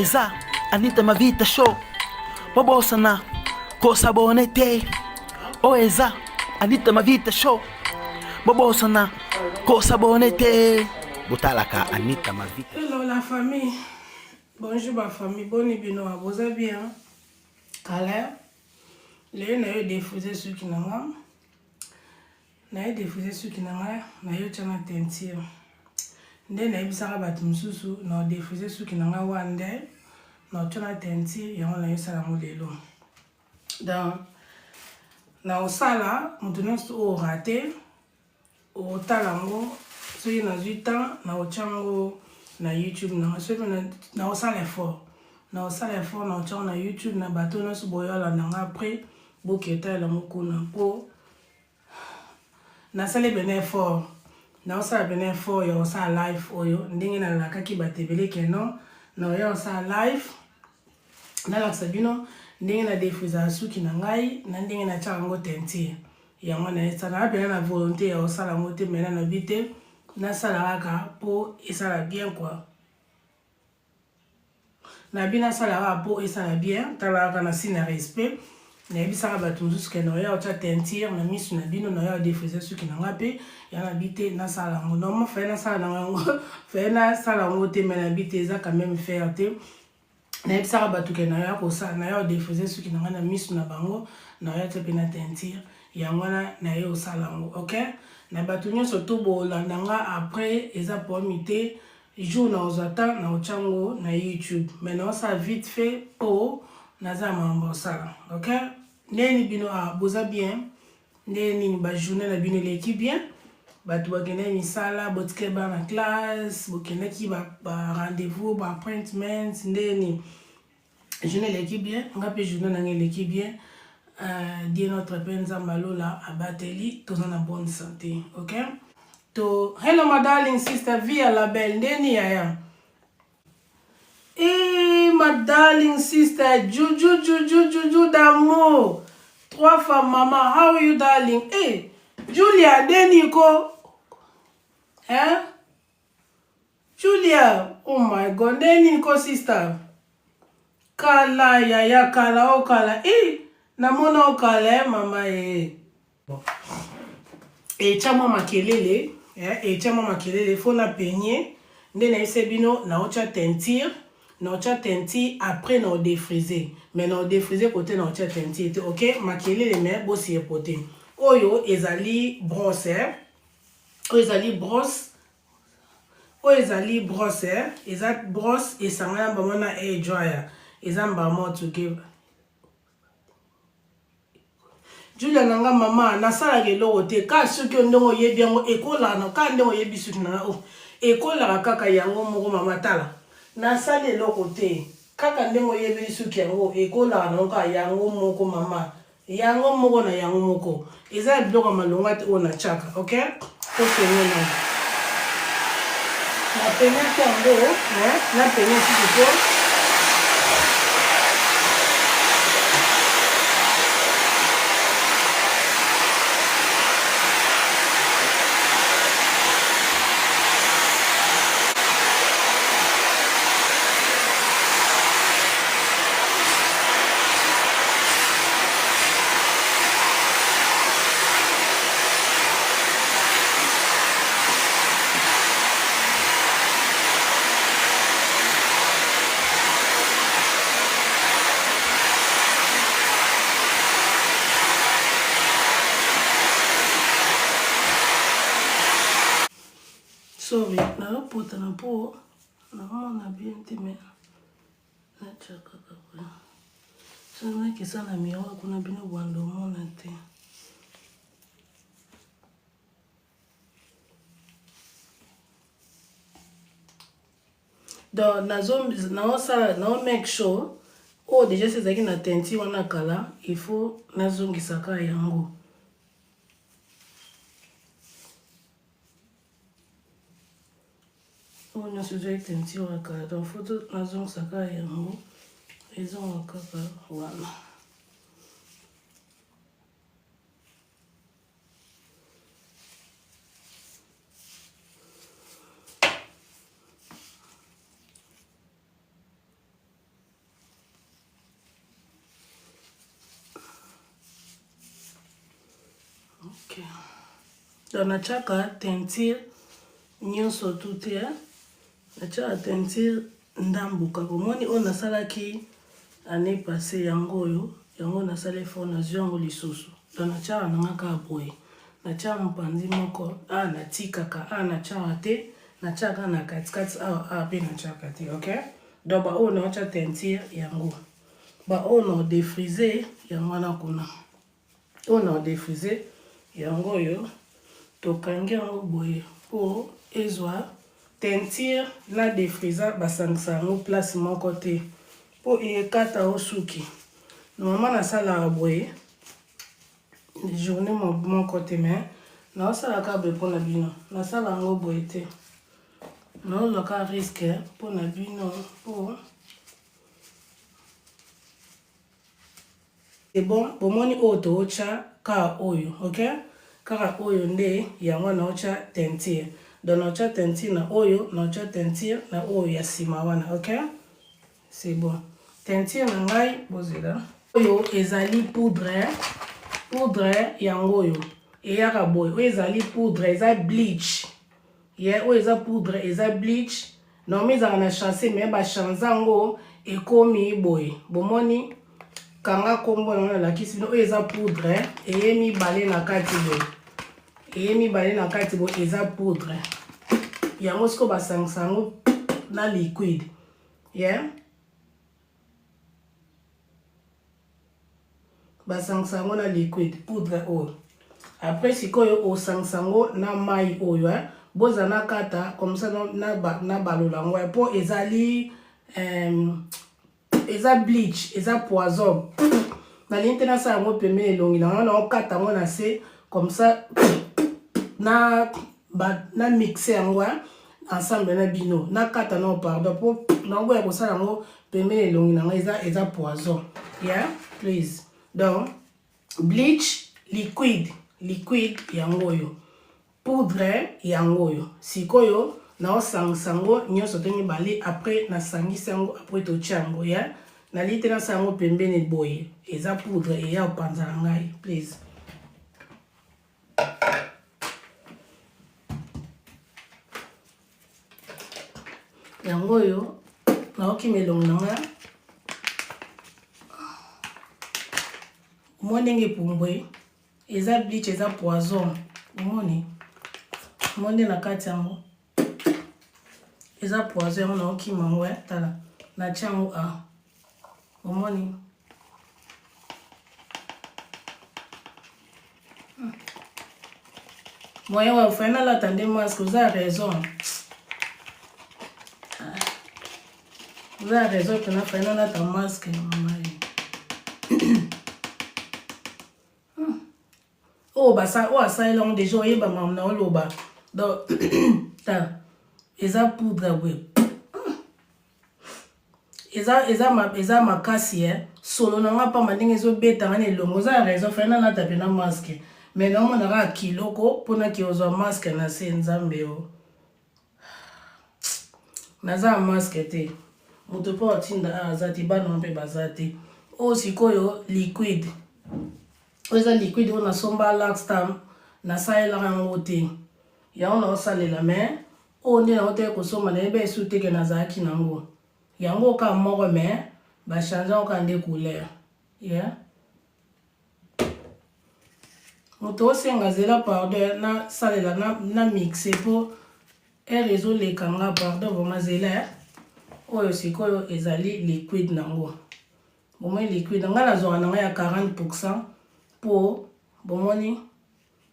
Oeza, Anita Mavita Show. Bobosana, Kosabonete. Oeza, Anita Mavita Show. Bobosana, Kosabonete. Botalaka, Anita Mavita. Hello la famille. Bonjour ma famille. Bonne bino. Vous allez bien? Calais. Les na yo diffusé sur Kinanga. Na yo diffusé sur Kinanga. Na yo chana tentir. Nde na ibisaka batu mususu na diffusé sur Kinanga wande. Na chana tentir yango na yo sala modelo. Donc na osala mutuno o raté o talango soki na 8 ans na ochango na YouTube na soki na osala effort na ochango na YouTube na bato na so boyola nanga après boketa la mokuna po na sale bene effort na osala bene effort ya osala live oyo ndenge na lakaki batebele keno na oyo osala live na laksa bino ndenge na defuza suki na ngai na ndenge na chango tentir yango na esala bena na volonté ya osala ngote mena na bite na sala raka po esala bien quoi na bina sala raka po esala bien tala raka na sina respect na ebisaka bato mususu ke na ya ocha tentir na misu na bino na ya defuza suki na ngape ya na bite na sala ngo no mo fa na sala ngo fa na sala ngote mena bite eza quand même faire te na ebisaka bato ke na ya kosa na ya defuza suki na ngana misu na bango na ya te pena tentir yango na yo osala ngo OK na bato nyonso to bolanda nga après eza pomité jour na ozata na ochango na YouTube mais na ça vite fait po naza mambo osala OK neni bino boza bien neni ba journée na bino l'équipe bien bato bakende misala botike ba na classe bokende ki ba rendez-vous ba appointment ndeni journée l'équipe bien ngape journée na l'équipe bien Dieu notre Père Nzambalola abateli tous en bonne santé, ok? To hello my darling sister via la belle ndeni yaya. My darling sister Juju d'amour. 3 fois maman, how are you darling? Julia ndeni ko. Julia, oh my god, ndeni ko sister. Kala yaya kala o kala. Na mona okale mama chama makelele chama makelele faut na peigner nde na isebino na ocha tentir après na défriser mais na défriser côté na ocha tentir OK makelele mais bosi epote oyo ezali brosse eza brosse esanga ba mona dryer eza mbamo to give Julia nanga mama nasala ke lo te ka suki ndongo yebi yango ekola na ka ndongo yebi suki na ekola kaka yango moko mama tala nasala eloko te kaka ndongo yebi suki yango ekola na ka yango moko mama yango moko na yango moko eza biloko malonga te ona chaka OK to tenir na tenir tango na tenir suki sorry na pota na po na mona bien te mais na chaka kaka sana kisa na miwa kuna bino bwando mona te donc na make sure déjà c'est ça qui na tenti wana kala il faut nazongisaka yango on a sujet tenti wana kala donc faut nazongisaka yango ezonga kaka wana Okay. Donc nachaka teinture nyonso tout ya. Nachaka teinture ndambuka. Bomoni on nasalaki année passée yango yo. Yango nasala fo na zongo lisusu. Donc nachaka nanga boye. Nachaka mpandi moko natikaka nachaka te. Nachaka na katikati pe nachaka te, OK? Donc ba on nacha teinture yango. Ba on défriser yango na kuna. On a défrisé yango yo tokangi yango boye po ezwa teinture na défrisa basangisa yango place moko te po ekata osuki. Normalement nasala boye journée moko te mais na osala ka be pona bino nasala yango boye te na oloka risque pona bino po. C'est bon, bomoni oto ocha ka oyo, OK? Kaka oyo nde yango na ocha teinture. Donc na ocha teinture na oyo, na ocha teinture na oyo ya sima wana, OK? C'est bon. Teinture na ngai bozela. Oyo ezali poudre, poudre yango yo. Eyaka boy, oyo ezali poudre, eza bleach. Yeah, oyo eza poudre, eza bleach. Normalement ezaka na chancé mais ba chanzango ekomi boy. Bomoni kanga kombo na la kisi no eza poudre eyemi balé na kati bo eyemi balé na kati bo eza poudre yango siko basangisango na liquide yeah basangisango na liquide poudre oyo après sikoyo osangisango na mai oyo boza na kata comme ça na balolango po ezali eza bleach, eza poison. Na l'intena sa yango peme elongi na okata yango na se comme ça na mixer yango ensemble na bino na kata na pardon po na ngo ya kosala yango peme elongi na eza poison. Yeah, please. Donc bleach liquide yango yo. Poudre yango yo. Sikoyo na osangisango nyonso te mibale après na sangisango après to chango ya na litena sango pembeni boye eza poudre eya opanza ngai please. Yango yo na okimelongo nanga monenge pumbwe eza bleach eza poison omoni monde na kati yango eza poison yango na okima yango tala na chango omoni moyen wa fena la tande masque vous avez raison que na fena la ta masque mama oh basa o asa long déjà oyeba mam na oloba donc ta eza poudre we eza makasi solo nanga pa mandenge zo beta ngane longo za raison fena na tape na masque mais non mon ara kiloko pona ki ozo masque na se nzambe o naza masque te moto po tinda azati ba no mpe bazati o sikoyo liquide oza liquide on a somba laxtam na saela rango te ya on a salela mais o ndi na hote ko soma na ebe sute ke na zaki nango yango ka moko mais ba changer o ka nde couleur yeah moto senga zela pardon na salela na mixer po réseau le kanga pardon bo mazela oyo sikoyo ezali liquide nango bomoi liquide ngala zo na ya 40% po bomoni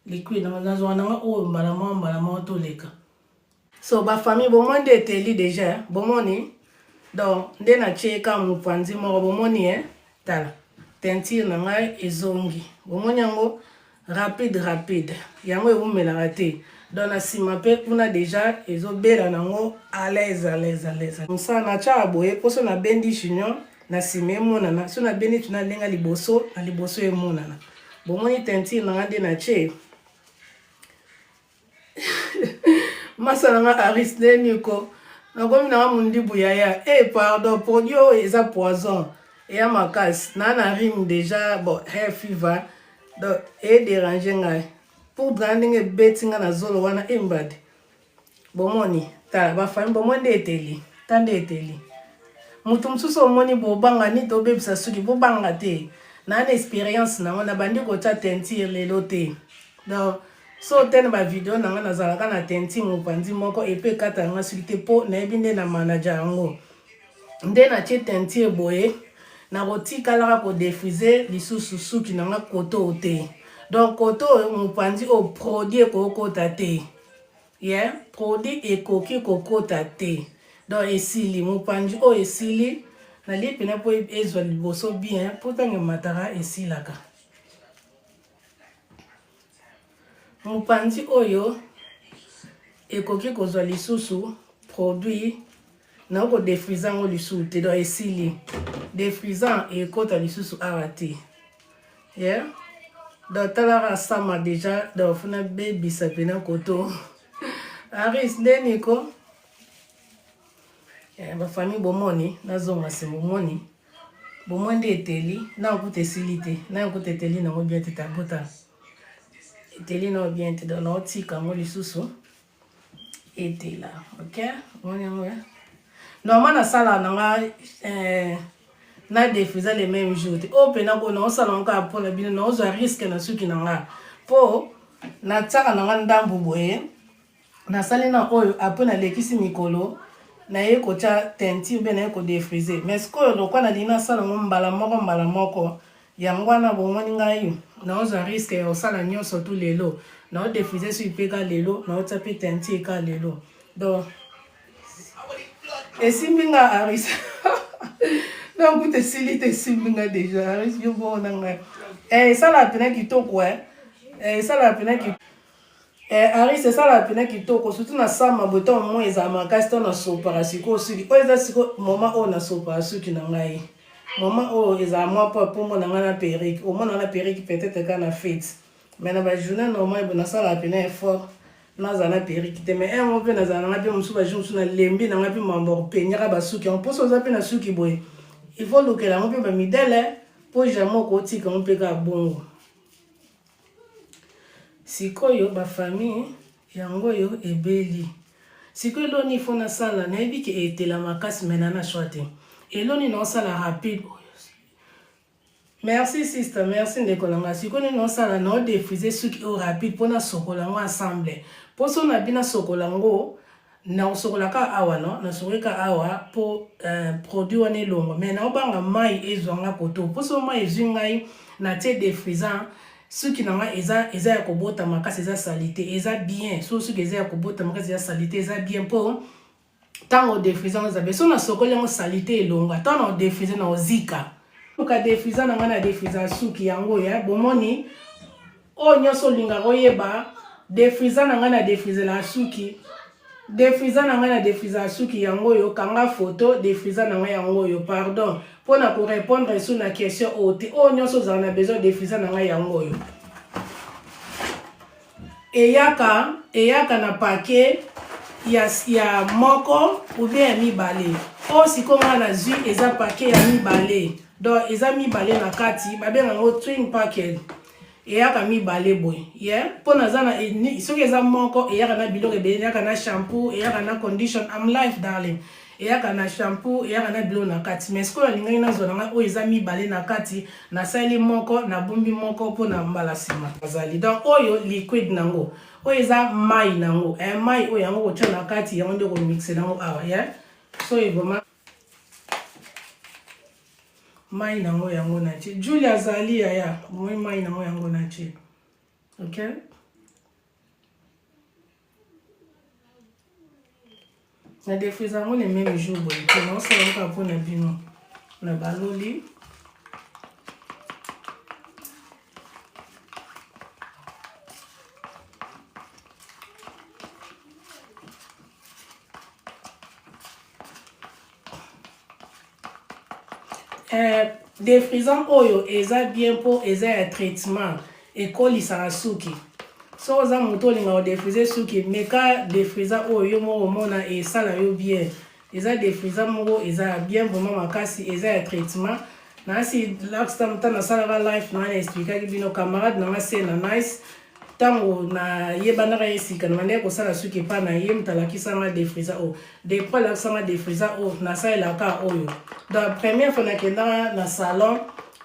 liquide na zo na o mbala to leka so ba famille bomoni eteli déjà bomoni donc nde na cheka mupanzi moko bomoni tala teinture na ngai ezongi bomoni yango rapide yango ebumela raté donc na sima pe kuna déjà ezobela nango à l'aise musa na cha boye poso na bendi chignon na sima emonana so na bendi tuna lenga liboso na liboso emonana bomoni teinture na ngai na che masala nga aris neniko nakomi na mundi buyaya pardon pour Dieu eza poison et makasi na rime déjà bon hair fever donc déranger ngai poudre ndenge betinga na zolo wana embad bomoni tala bafami bomonde eteli tande eteli mutu mosusu omoni bobanga ni tobebisa suki bobanga te na expérience nango na bandi kotia teinture lelo te donc so tene bavideo nango nazalaka na teinture mopanzi moko epe ekata yanga suki te mpo nayebi nde na manager yango nde natie teinture boye nakotikalaka kodefrize lisusu suki nanga koto te donc koto oyo mopanzi oyo produit ekokota te ye produit ekoki kokota te donc esili mopanzi oyo esili nalie pena mpo ezwa liboso bien mpo ntango emataka esilaka mopanzi oyo ekoki kozwa lisusu produit na kodefriza yango lisusu te donc esili defrisant ekota lisusu awa te ye donc talaka sama deja donc funa bebisa pena koto aris ndeni ko bafamille bomoni nazonga se bomoni bomonde eteli na okuta esili te na okuta eteli nango bien te tabota eteli nango bien te donc naotika yango lisusu etela ok moni yango normalement nasala nanga na defriza le même jour te o pena ko naosala yango kaka mpona bino naozwa risque na suki nanga mpo natiaka nanga ndambu boye nasali na oyo apres nalekisi mikolo naye kotia teinture mpe naye kodefrize mais sikoyo lokwa nalingi nasala yango mbala moko yango wana bomoni ngai naozwa risque ya kosala nyonso tu lelo naodefrize suki mpe ka lelo naotia mpe teinture ka lelo donc esimbi nga aris donc kuta esili te esimbi nga deja aris yo bona ngai esala pena kitoko esala pena kitoko Aris esala pena kitoko surtout na sama boto mo eza makasi to na sopara siko suki o eza siko moma o na sopara suki na ngai moma o eza moi po mo na nga na perruque o mona na perruque peut-être ka na fête mais na ba journée normal bona sala pena effort na za na perruque te mais mo pe na za na pe musu ba jour na lembi na nga pe mambo penyaka ba suki on pose oza pe na suki boy il faut lokela mo pe ba midele po jamais ko tika mo pe ka bongo sikoyo bafamille yango yo ebeli sikoyo eloni ifo nasala nayebi ke etela makasi mena na shwa te eloni naosala rapide merci sister merci ndeko nanga sikoyo naosala naodefrize suki oyo rapide mpona sokola yango ensemble mpo so na bina sokola yango naosokolaka awa no nasokolaka awa mpo produit wana elongo me naobanga mai ezwanga koto mpo so mai ezwi ngai natie defrisant suki nanga eza ya kobota makasi eza salite eza bien so suki eza ya kobota makasi eza salite eza bien mpo ntango defriza ngo zabe so na sokoli yango salite elonga ntango na defriza na ozika oka defriza nanga na defriza suki yango ya bomoni oyo nyonso olingaka oyeba defriza nanga na defrizela suki defriza nanga na defriza suki yango yo kanga photo defriza nanga yango yo pardon mpona korépondre sur na question oyo te oyo nyonso ozala na besoin defriza nanga yango yo eyaka na pake ya moko ou bien ya mibale oyo sikoyo nga na zwi eza pake ya mibale donc eza mibale na kati babenga yango twin packet eyaka mibale boye ye mpo naza na soki eza moko eyaka na biloko ebele eyaka na shampoo eyaka na condition am life darling eyaka na shampoo eyaka na biloko na kati mais sikoyo alingaki nazwa nanga oyo eza mibale na kati nasali moko nabombi moko mpo na mbala nsima azali donc oyo liquide nango oyo eza mai nango mai oyo yango kotia na kati yango nde komixe nango awa ye so evoma mai nango yango na tie Julia azali yaya moi mai nango yango na tie ok na defriza yango le même jour boye te naosala ngo kaka mpo na bino na baloli defrisant oyo eza bien po eza ya traitement ekolisaka suki so oza moto olinga kodefrize suki meka defriza oyo yo moko omona esala yo bien eza defriza moko eza bien vraiment makasi eza ya traitement nasi lakstamta nasalaka life nanga na explikaki bino camarade nanga se na nice tango na yebanaka esika na mande kosala suki pa na ye mutalakisanga defrisa o depuis alakisanga defrisa o nasalelaka oyo donc première fois nakendaka na salon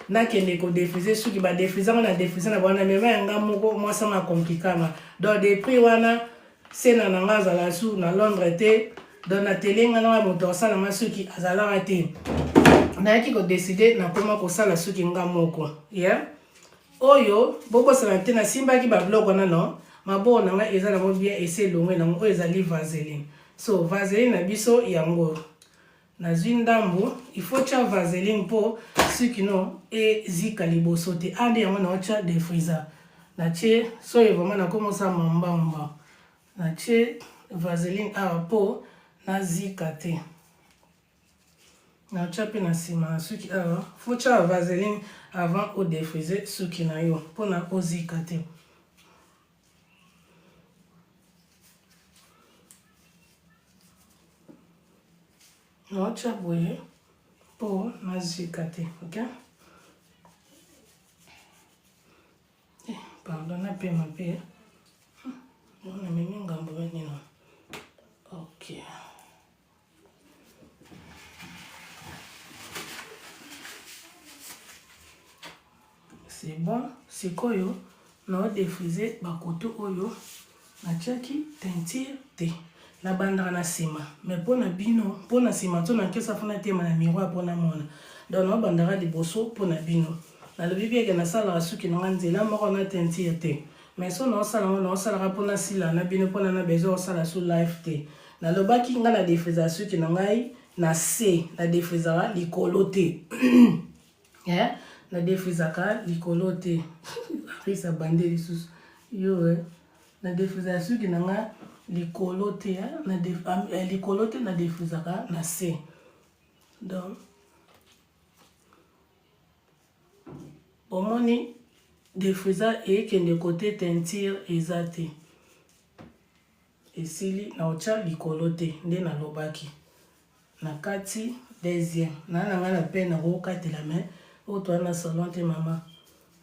nakende kodefrise suki badefrisanga na defrise na bwana mema yanga moko mwasanga komplikanga donc depuis wana sena na nga azala su na Londres te donc na tele nga na moto asalanga suki azalaka te nayaki kodeside nakoma kosala suki nga moko yeah? Oyo bokosala te nasimbaki babiloko nano maboko na nga eza nango bien ese elongwe nango oyo ezali vaseline so vaseline na biso yango nazwi ndambu ifo tia vaseline mpo suki no ezika liboso te ande yango naotya defrisa natie soyo vraimen nakomosa mambamba natie vaseline awa mpo nazika te naotya mpe na nsima na suki awa fo tia vaseline avant odefrise suki na yo mpona ozika te naotya boye mpo nazika te ok pardon napema mpe namemi ngambo benino ok c'est bon sikoyo naodefrise bakoto oyo natiaki teinture te nabandaka na nsima mais mpona bino mpona nsima to nakesa fona tema na miroir mpona mona donc naobandaka liboso mpona bino nalobi bieke nasalaka suki nanga nzela moko na teinture te mais so naosala ngo naosalaka mpona sila na bino mpona na besoin osala su live te nalobaki nga na defrisaka suki na ngai na se na defrisaka likolo te na defrisaka likolo te arisa bande lisusu yo na defrisaka suki na nga likolo te likolo te na defrisaka na se donc omoni defrisa ekende kote teinture eza te esili na otya likolo te nde nalobaki na kati deuxième na nga na pe na kokatela me oyo toa na salon te mama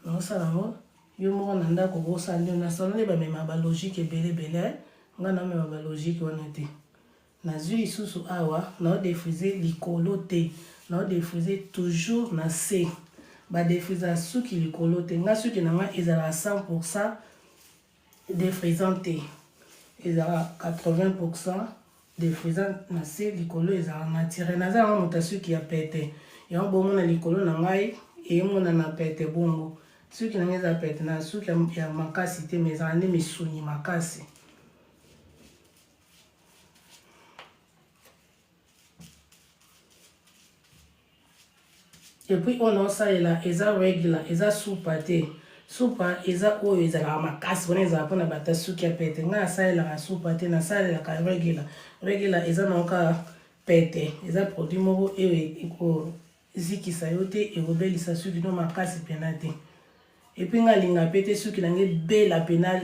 naosala ngo yo moko na ndako kosala nde na salon nde bamema balogique ebele nga namema balogique wana te nazwi lisusu awa naodefrise likolo te naodefrise toujours na se badefrise suki likolo te nga suki na nga ezala 100% defrisant te ezala 80% defrisant na se likolo ezala naturel naza nga moto suki ya pete yango bomona likolo na ngai eyemona na pete bongo suki na nga eza pete na suki ya makasi te mais ezala nde misuni makasi epuis oyo naosalela eza regular eza supa te supa eza oyo ezalaka makasi wana ezala mpona bata suki ya pete ngai nasalelaka supa te nasalelaka regular eza naoka pete eza produit moko oyo ekozikisa yo te ekobelisa suki no makasi mpena te epuis ngai alinga mpe te suki nange bela mpena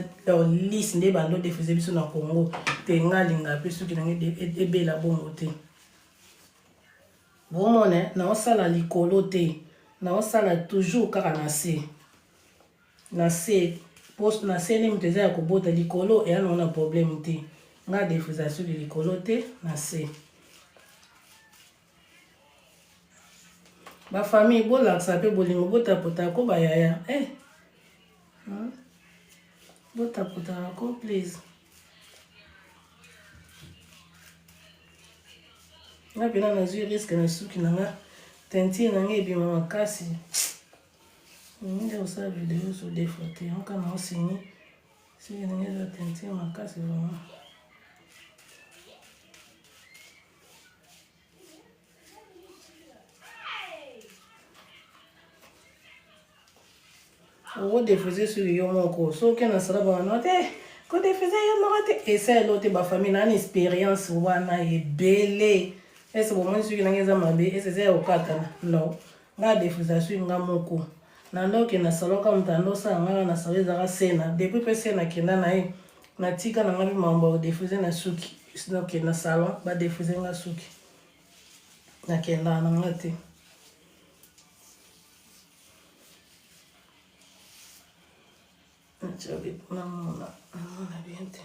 lise nde bando defrise biso na Congo te ngai alinga mpe suki nange ebela bongo te bomone naosala likolo te naosala toujours kaka na se na se nde moto eza ya kobota likolo eya naona problème te nga defrisa suki likolo te na se bafamille bolakisa mpe bolingo botapota ko bayaya botapotaka ko please nga mpena nazwi riske na suki na nga teinture na nga ebima makasi nde osala video so defo te oka na osinyi suki na nga eza teinture makasi vraimen okodefrise suki yo moko soki nasala bana te kodefrise yo moko te eselo te bafamille nani expérience wana ebele ese bomoni suki nange eza mabe ese eza ya kokatana no nga defrisa suki nga moko na ndoke na salon ka moto andosala nga na salon ezaka sena depuis mpe sena kenda na ye natika na nga mpe mambo badefrise na suki sinoke na salon badefrise nga suki nakenda na nga te J'avais pour la mona. On a bien été.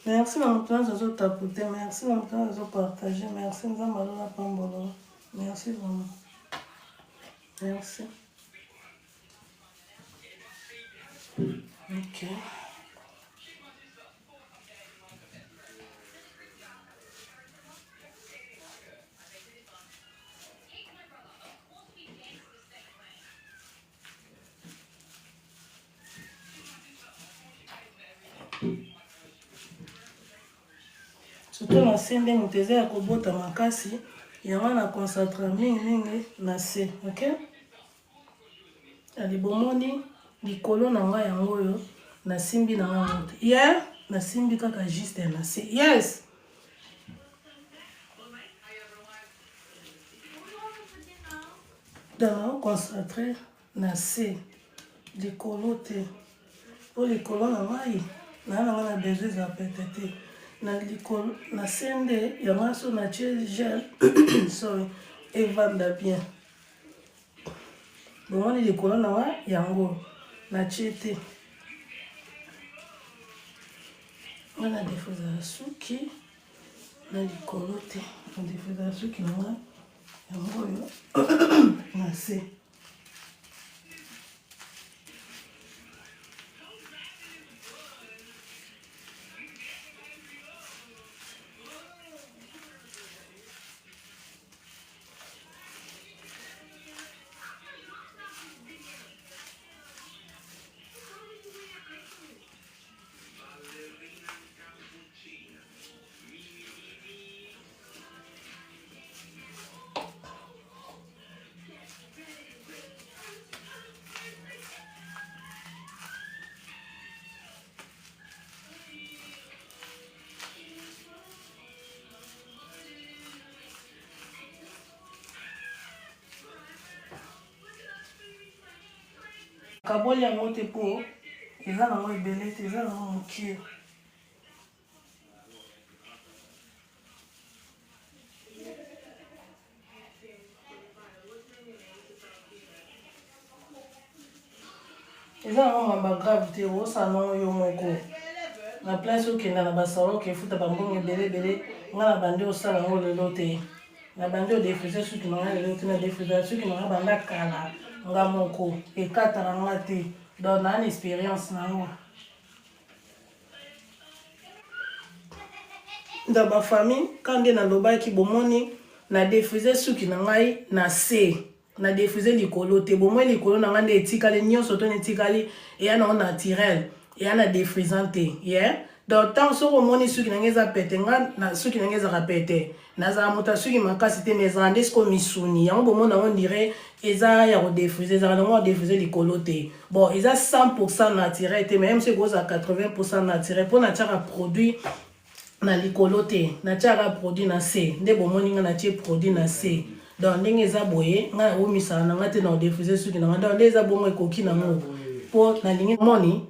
Merci à tous les autres tapoter, merci à tous les autres partager, merci à Malola Pambolo. Merci vraiment. Merci. Ok. Surtout na se ndenge teze ya kobota makasi yango na concentre mingi na se, ok? Ali bomoni likolo na nga yango oyo na simbi na nga moto. Yeah, na simbi kaka juste na se. Yes. Donc concentré na se likolo te. Po likolo na ngai na besoin za petete. Na likolo na sende ya maso na gel sorry evanda bien bomoni likolo na wa yango na chete na defuza suki na likolo te na defuza suki na wa yango yo na se kaboli yango te po eza nango ebele te eza nango mokie eza nango mamba grave te osala yo moko na place okenda na basalo okefuta bambongo ebele nga na bandi osala yango lelo te na bandi odefrise suki nanga lelo te na defrise suki nanga banda kala nga moko ekatala nga te donc na expérience nango dans ma famille quand nde nalobaki bomoni na defrise suki na ngai na se na defrise likolo te bomoni likolo na ngai nde etikali nyonso to netikali eya nango naturel eya na defrisant te yeah? Donc tant soko omoni suki na ngai eza pete nga na suki na ngai ezaka pete nazala moto suki makasi te mais ezala nde siko misuni yango bomoni nango ndire eza ya kodefrise ezala nango adefrise likolo te bon eza 100% naturel te mais même soki oza 80% naturel mpo natiaka produit na likolo te natiaka produit na se nde bomoni nga natie produit na se donc ndenge eza boye nga naomisala na nga te na kodefrise suki na nga donc nde eza bongo ekoki nango mpo nalingi moni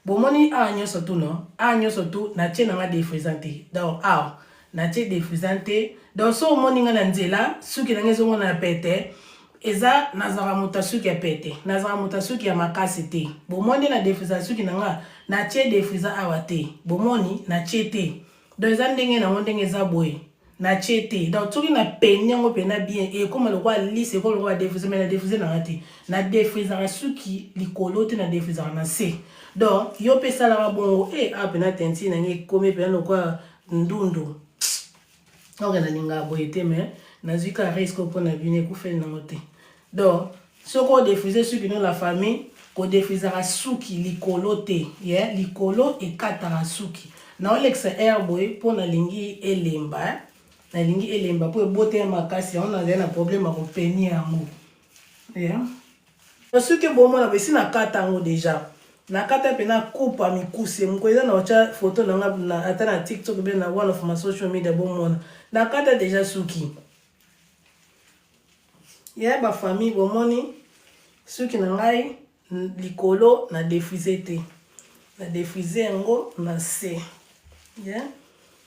bomoni awa nyonso tu no awa nyonso tu natie na nga defrisant te donc awa natie defrisant te donc so omoni nga na nzela suki na nga ezomona na pete eza nazala moto suki ya pete nazala moto suki ya makasi te bomoni na defrisa suki na nga natie defrisa awa te bomoni natie te donc eza ndenge nango ndenge eza boye natie te donc soki na peni yango mpena bien ekoma lokwa lise ekoma lokwa defrise mais na defrise na nga te na defrisaka suki likolo te na defrisaka na se donc yo mpe esalaka bongo awa mpena tenti nange ekomi mpena lokwa ndundu oke nalingaka boye te mais nazwi ka risque mpona bino ekufeli nango te donc soki odefrise suki no la famille kodefrisaka suki likolo te yeah? Likolo ekataka suki naolekisa air boye mpo nalingi elemba nalingi elemba mpo ebote ya makasi yango nazali na problème ya kopeni yango yeah? suki bomona besi na kata ngo déjà na kata pe na coupe mikuse mko eza na wacha photo na nga ata na TikTok be na one of my social media bomona na kata déjà suki ya ba famille bomoni suki na ngai likolo na défrisé te na défrisé yango na se ya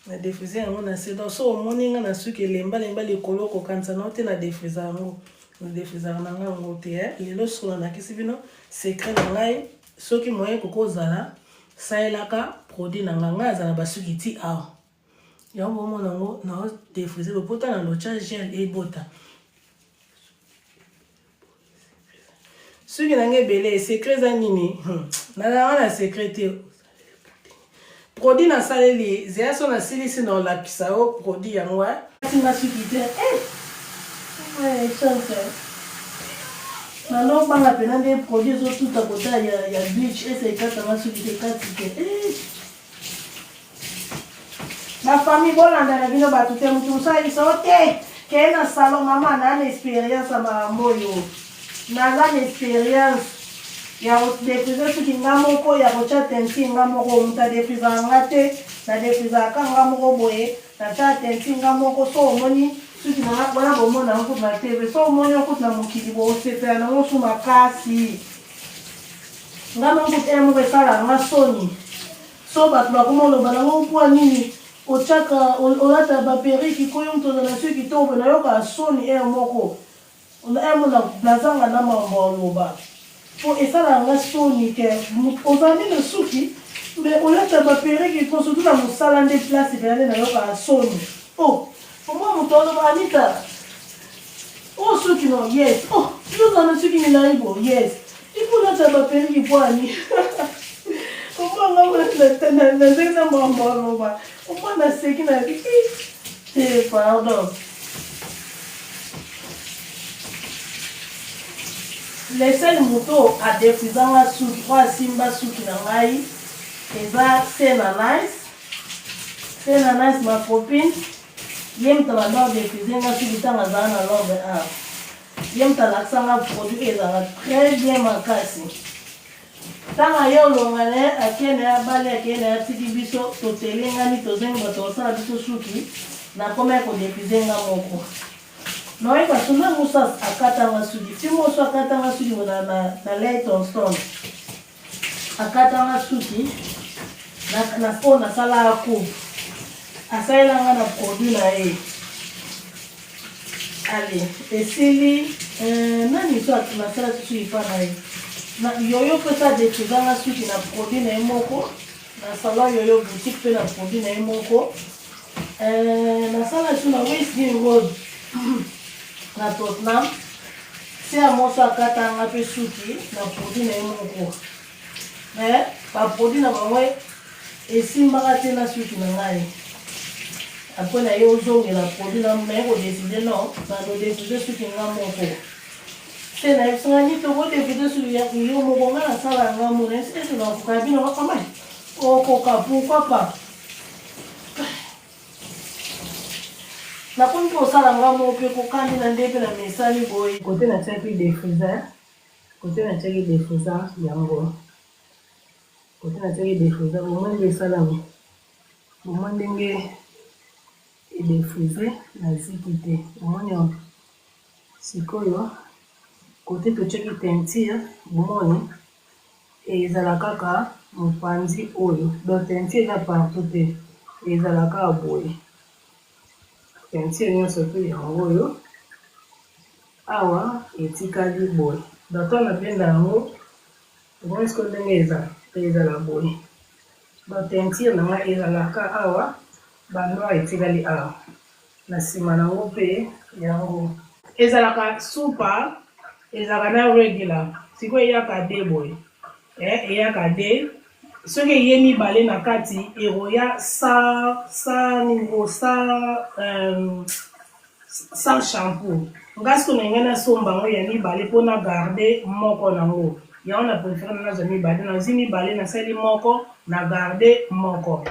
na défrisé yango na se donc so omoni nga na suki lemba likolo ko kanisa na te na défrisé yango na défrisé na nga ngo te lelo so na kisi bino secret na ngai soki moyen kokozala saelaka produit na nga azala basuki ti awa yango bomona ngo na défrisé bopota na locha gel ebota suki na ngai ebele secret za nini nazalaka na secret te produit na saleli zeya so na silisi na olakisa o produit yango atinga suki te chance nanobanga pena nde produit ezotuta kota ya bleach ese ekatanga suki te kati te bafamille bolanda na bino bato te motu mosalisa o te keye na salon mama na na expérience ya mamoyo naza na expérience ya kodefrize suki nga moko ya kotya tenti nga moko moto adefrizaka nga te nadefrizaka nga moko boye natya tenti nga moko so omoni suki nanga wana bomona okutu na tv so omoni okutu na mokili bosepela nango su makasi nga mokutu moko esala nga soni so bato bakoma oloba nango mpwa nini otyaka olata baperiki koyo moto ozala suki to obe nayoka soni moko nazanga na mambo oloba po esala nga soni te ozali na suki me olata baperiki to surtout na mosala nde place pena nde nayoka soni omwa moto oloba anita suki no yes yozana suki milai bo yes ikolata baperiki pwani omwanga nazeki na mambo oloba omwa naseki na te pardon lesel moto adefrizanga suki po asimba suki na ngai eza sena nice ma copine ye moto bando adefrizenga suki ntango azala na lombe ye moto alakisanga produit ezalaka très bien makasi ntango aye olonga ne akene abali akene atiki biso totelengani tozengi bato kosala biso suki nakoma kodefrizenga moko noyeba sona moso akatanga suki ti moso akatanga suki na Layton akatanga suki po nasala coupe asalelanga na produit na ye ale esili nani so nasala suki pa na ye yoyo pesa defrizanga suki na produit na ye moko na salon yoyo boutique mpe na produit na ye moko nasala su na Westgate Road na Tottenham se ya moso akatanga mpe suki na produit na ye moko baproduit na bango esimbaka te na suki na ngai apres na ye ozongela produit na naye kodeside non nanodefide suki nga moko se nayebisangani tokodefide suki yo moko nga nasala nga moko ese nakoka bino bakamai okoka pourquoi pas nakomi mpe osala nga moko mpe kokandi na nde mpe na mesali boye kote natiaki defriza yango kote natiaki defriza omoi nde esalami omoi ndenge edefrize na ziki te omoni sikoyo kote totiaki tentire omoni ezala kaka mopanzi oyo donc tentire eza partout te ezala kaka boye tentire nyonso mpe yango oyo awa etikali boye dato na benda yango omoni siko ndenge ezala boye batentire nanga ezalaka awa banoir etikali awa na nsima nango mpe yango ezalaka supa ezalaka na regular sikoyo eyaka de boye eyaka de soki eye mibale na kati eroya sans shampoo nga siko na ngai nasomba yango ya mibale mpona garde moko nango yango na préféré nazwa mibale nazwi mibale nasali moko na garde moko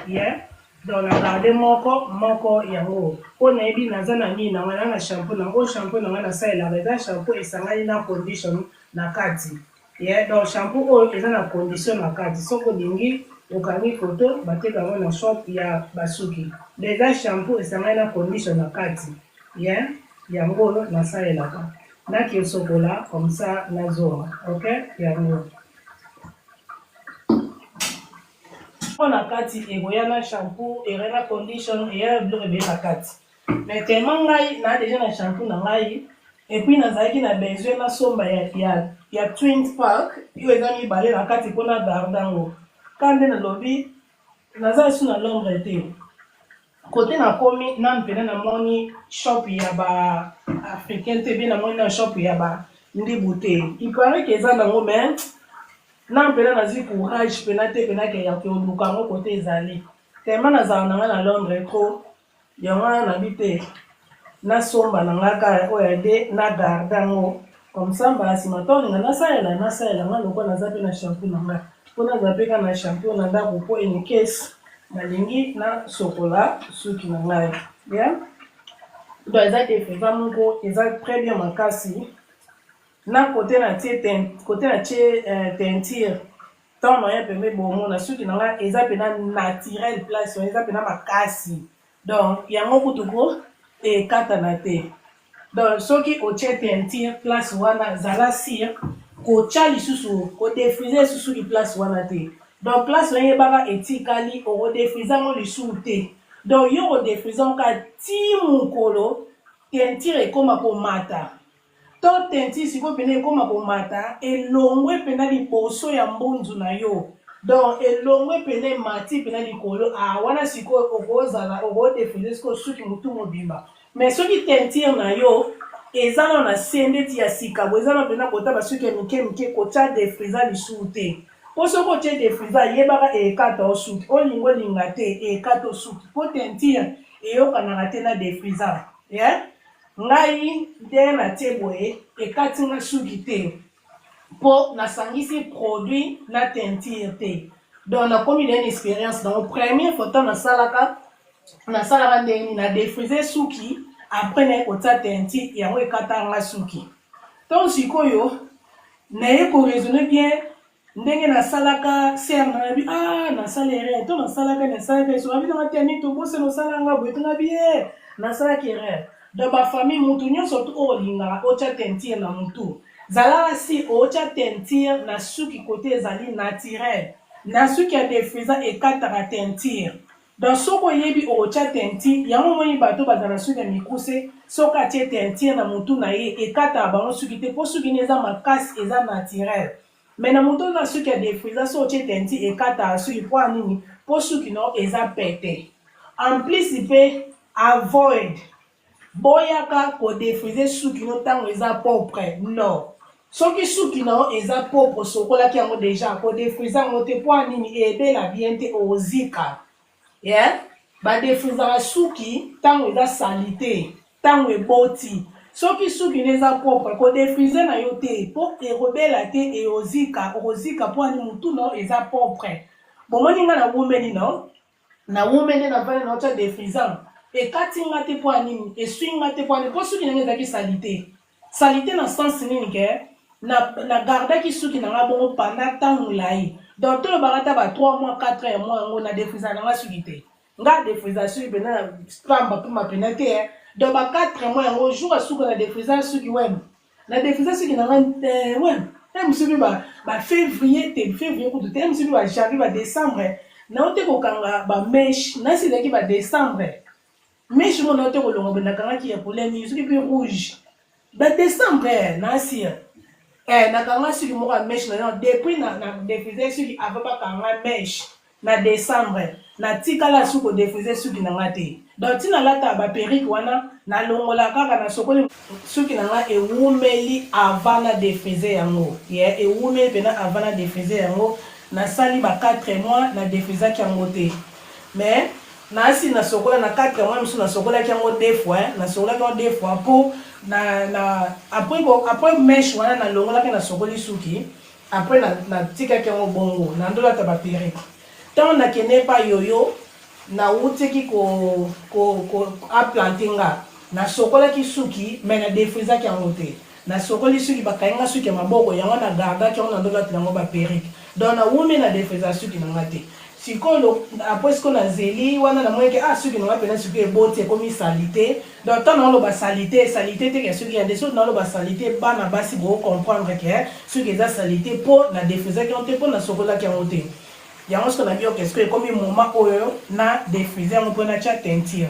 donc na garde moko yango mpo nayebi naza na nini nango na shampoo nango shampoo nango nasalelaka eza shampoo esangani na condition na kati. Yeah, donc shampoo oyo eza na condition na kati. Soko lingi okangi photo bateka ngo na shop ya basuki. Déjà shampoo esangani na condition na kati. Yeah, yango nasalelaka. Naki osokola comme ça nazonga. OK? Yango. On a kati egoya na shampoo et na condition et ya biloko ebele na kati. Mais tellement ngai na déjà na shampoo na ngai et puis nazalaki na besoin na somba ya Twins Park yo eza mibale na kati mpona garde yango. Kande na lobi naza su na Londres te. Côté na komi na mpena na moni shop ya ba africain te bien na moni na shop ya ba ndibu te. Il paraît que eza nango mais na mpena nazi courage pena te pena ke ya ke oluka ngo côté ezali. Tellement nazala nanga na Londres trop yango na bite na somba na ngaka oya de na garde yango. Comme ça mbasi matolinga nasalela nga loko naza pe na shampoo na nga. Mpona zapeka na shampoo na ndako po ene case nalingi na sokola suki na ngai. Bien? Donc eza defeza moko eza très bien makasi. Na côté na tie teinture tant moyen pembe bomo na suki na ngai eza pena naturel place eza pena makasi. Donc yango kutuko e kata na te. Donc soki otie teinture place wana zala sire ko chali susu ko défriser susu di place wana te. Donc place wana baba etikali o défriser mo lisu te. Donc yo o défriser ka ti mukolo teinture ekoma ko mata. To teinture siko pene ekoma ko mata elongwe pena liboso ya mbunzu na yo. Donc elongwe pene mati pena likolo wana siko okozala o défriser siko suki mutu mobimba. Mais soki teinture na yo ezana na sende ti ya sika bo ezana pena kota basuki mike kota défriser lisu te. Po soko tie défriser yebaka ekata osuki olingo linga te ekata osuki po teinture eyokanaka te na défriser. Yeah? Ngai nde na tie boye ekati nga suki te po nasangisi produit na teinture te. Donc nakomi na une expérience dans le premier photo nasalaka ndenge na défriser suki après na ekota teinture yango ekata nga suki. Donc sikoyo naye ko raisonner bien ndenge nasalaka ser na bi nasalere to nasalaka so abi na teni to bose no salanga bo tuna bien nasalaki erreur. Dans ma famille mutu nyonso to olinga ocha teinture na mutu zala si ocha teinture na suki côté ezali naturel na suki ya défriser ekata teinture. Dans soko yebi ocha teinture yango moni bato bazana suki ya mikuse soka tie teinture na mutu na ye ekata bango suki te po suki neza makasi eza naturel. Mais na mutu na suki ya défriser so tie teinture ekata suki po anini po suki no eza pete. En plus ipe avoid boyaka ko défriser suki no tango eza propre. Non. Soki suki no eza propre sokola ki yango déjà ko défriser ngo te po anini ebela bien te ozika. Yeah? Ba défriser suki tango eza salite, tango eboti. Soki suki neza propre ko défriser na yo te po erobela te e ozika po ani mutu no eza propre. Bomoni nga na wumeni no? Na wumeni na vale na ocha défriser. E kati nga te po anini, e sui nga te po anini, po suki nenge zaki salite. Salite na sens nini ke, na garda ki suki na nga bongo pendant tango lai. Donc to barata ba 3 mois, 4 mois ngo na défriser na nga suki te. Nga défriser suki bena pamba puma pena te. Donc ba 4 mois ngo jour a suki na défriser suki wem. Na défriser suki na nga wem. Musubi ba février te, février ko te, musubi ba janvier ba décembre. Na ote ko kanga ba mèche, na sileki ba décembre. Mais je m'en ai rendu compte qui est pour les musiques plus rouge. Ben décembre, Nasir. Nakanga sur moi mèche depuis na défriser sur qui avait pas kanga mèche na décembre. Na tika la souko défriser sur qui na ngate. Donc tina lata ba perruque wana na longola kaka na sokoli sur qui na nga e wumeli avant na défriser yango. Yeah, e wumeli pena avant na défriser yango na sali ba 4 mois na défriser ki yango te. Mais na si na sokola na 4 mois misu na sokola ki yango 2 fois na sokola ki 2 fois pour na après mèche wana na longola ki na sokoli suki après na tika ki yango bongo na ndola ta ba perruque tant na kene pa yoyo na uteki ko aplantinga na sokola ki suki mais na défriser ki yango te na sokoli suki bakainga suki maboko yango na garda ki on ndola tilango ba perruque donc na wumi na défaisant suki na ngate sikolo après ce qu'on a zeli wana na moyeke suki na ngapena suki eboti ekomi salité donc tant na lo ba salité te ke suki ya deso na lo ba salité bana basi bo comprendre que suki eza salité po na défaisant ki on te po na sokola ki on te yango ce qu'on a bien qu'est-ce que comme moment oyo na défaisant on peut na cha teinture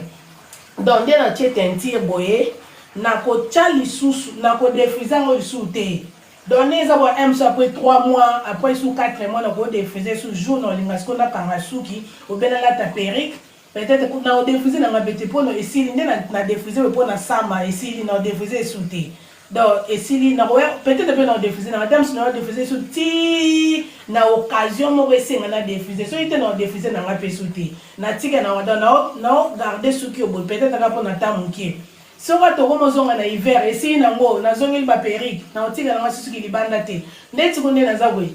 donc dès na cha teinture boye na ko cha lisusu na ko défaisant ngo lisusu te donc les avoir après 3 mois après sous 4 mois na ko défaisant sous jour na linga sko na kanga suki ou bien la ta perruque peut-être na défaisant na ngabete po no esili na défaisant po na sama esili na défaisant sous te donc esili na peut-être pe na défaisant na madame na défaisant sous ti na occasion mo resenga na défaisant so ite na défaisant na ngape sous te na tika na na garder suki au peut-être na po na tamuki soka tokomo zonga na hiver esi nango nazongeli ba perruque na otika na suki libanda te ndeti kunde na zabwe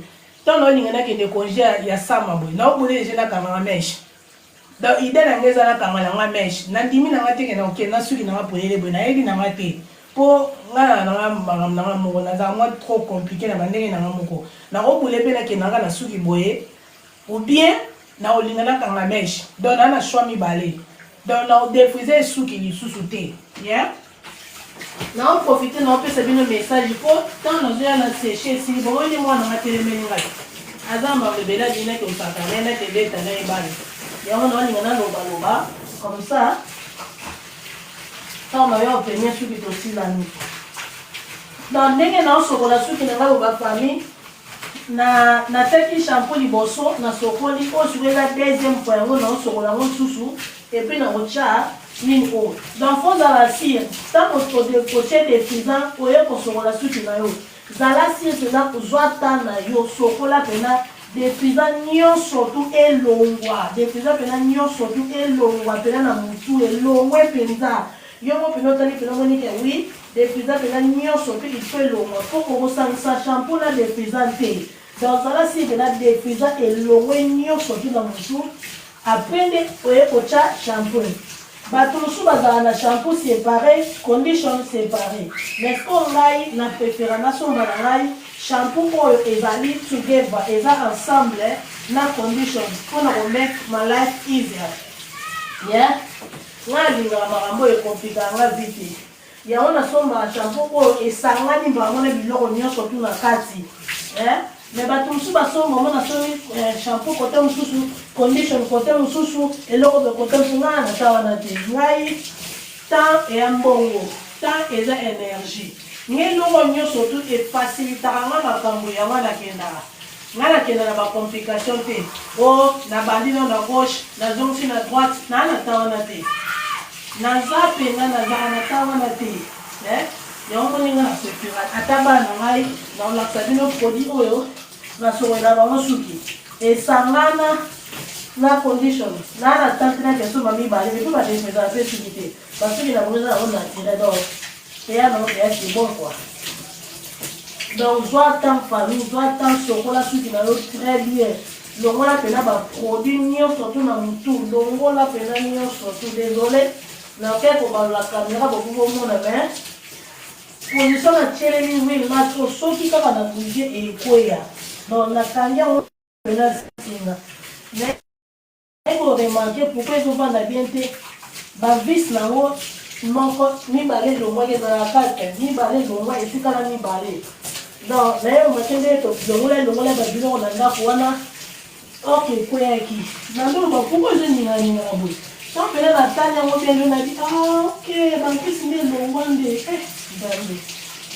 tono linga na kende congé ya sama boy na obule je na kama mesh donc idée na ngeza na kama na mesh na ndimi na ngate na okena suki na mapolele boy na yeli na ngate po ngana na mo na za moi trop compliqué na bandenge na moko na obule pe na kenanga na suki boye ou bien na olinga na kama mesh donc na choix mi balé donc na défriser suki li sous-souté yeah na on profite na on peut savoir le message pour tant nos yeux na sécher si bon les moi na téléménie ngai azamba le bela dina que ça quand même que beta na ibali ya on na loba comme ça tant na yo obtenir suki to si la nuit dans ndenge na sokola suki na ba famille na teki shampoo liboso na sokoli o suela deuxième fois ngo na sokola ngo susu et puis na ocha mine o dans fond dans la cire tant au de côté des faisans oye ko sokola suki na yo zala cire pena uzwata na yo sokola pena des faisans nyo surtout elongwa des faisans pena nyo surtout elongwa pena na mutu elongwe penza yo mo pena tali pena moni ke oui des faisans pena nyo surtout il faut elongwa pour ko sa shampoo na des faisans te dans zala cire pena des faisans elongwe nyo surtout na mutu après oye kocha shampoo bato mosusu bazala na shampoo séparé condition séparé mais ko ngai na préférence na somba na ngai shampoo oyo ezali together eza ensemble na condition mpona komettre ma life easier yeah ngai lingaka makambo ekompika nga vite yango nasomba shampoo oyo esangani mbango na biloko nyonso tu na kati mais bato mosusu basomba ngo nasomi shampoo kote mosusu condition kote mosusu eloko be kote mosusu ngai nata wana te ngai temps eya mbongo temps eza énergie ngai eloko nyonso tu efacilitaka nga makambo yango nakendaka ngai nakenda na bacomplication te o nabandi no na gauche nazongisi na droite naa nata wana te naza mpenza nazaka nata wana te yango moninga na préféré ata bana ngai naolakisa bino produit oyo nasokolela bango suki esangana na condition na tante na keso mami bale mais tout va défendre pe suki te parce que na bonza on a tiré donc et ya non c'est bon quoi donc soit tant famille soit tant sokola suki na yo très bien longola pena ba produit nyonso surtout na mutu longola pena nyonso surtout désolé na keko ba la caméra beaucoup mona mais position na cheleni wing na soki kaka na bouger et koya donc na kanya on pena singa mais pour remarquer pourquoi ils vont na bien te ba vis na wo moko mi balé le moyen de la carte mi balé le moyen et puis kana mi balé donc là on va tendre to le mola ba bilo na ngapo wana ok koya ki na ndo ba pourquoi je ni na bo tant que la tanya mo bien na dit ok ba kisi ni le moyen Bambi,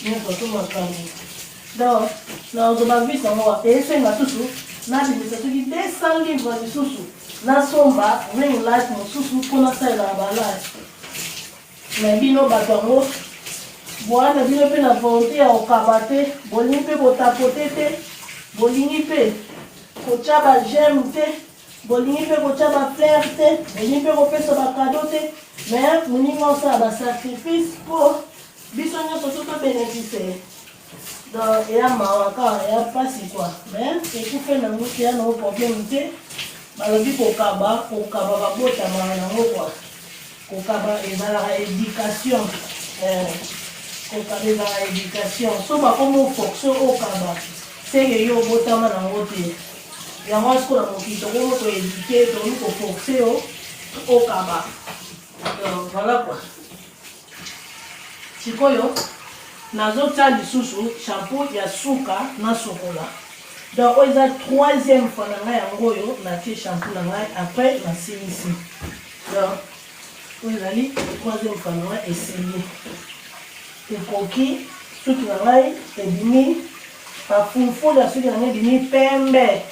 nous sommes en train de. Donc, nous avons vu ça, et c'est ma toutou. Nous avons vu ça, qui 200 livres de sous-sous. Nous sommes là, nous avons vu sous-sous pour nous faire la balade. Mais bino batango, bois na bino pe na volonté à okabate, bolingi pe ko tapoter te, bolingi pe ko chaba j'aime te, bolingi pe ko chaba fleur te, bolingi pe ko pesa ba cadeau te, mais moninga ça ba sacrifice pour biso nyonso to bénéficier. Donc et à mawaka et à passer quoi. Mais ekufe na muti ya no problème te, balobi ko kaba ba bota ma na ngo quoi. Kokaba ezalaka éducation kokabeza na éducation so bakomo force okaba seke yo obotama nango te yango asikola mokili tokomi koéduke tokomi koforce yo okaba voilà quoi sikoyo nazotia lisusu shampoo ya suka na sokola donc oyo eza troisième fois na ngai yango oyo natie shampoo na ngai après nasilisi donc oyo ezali troisième fois na ngai esili ekoki suki na ngai ebimi bafulufulu ya suki na ngai ebimi pembe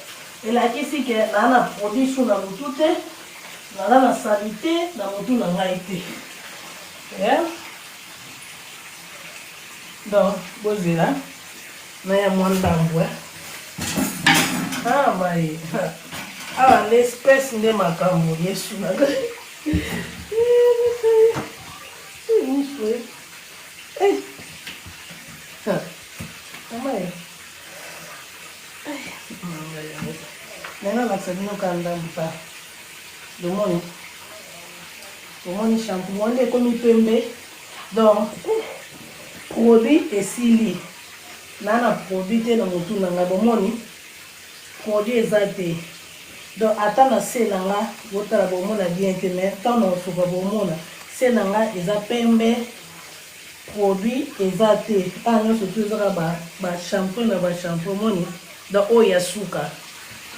elakisi ke naa na produit su na motu te naza na salite na motu na ngai te donc bozela na ya mwa ndambo baye awa nde espèce nde makambo yesu na ngai nena lakisa bino ka ndambo ta omoni shampoo wande ekomi pembe donc produit esili naa na produit te na motu na ngai bomoni produit eza te donc ata na se na nga botala bomona bien te mais ntango na kosuka bomona se na nga eza pembe produit eza te a nyonso tu ezaka bashampoo na bashampoo moni donc oyo ya suka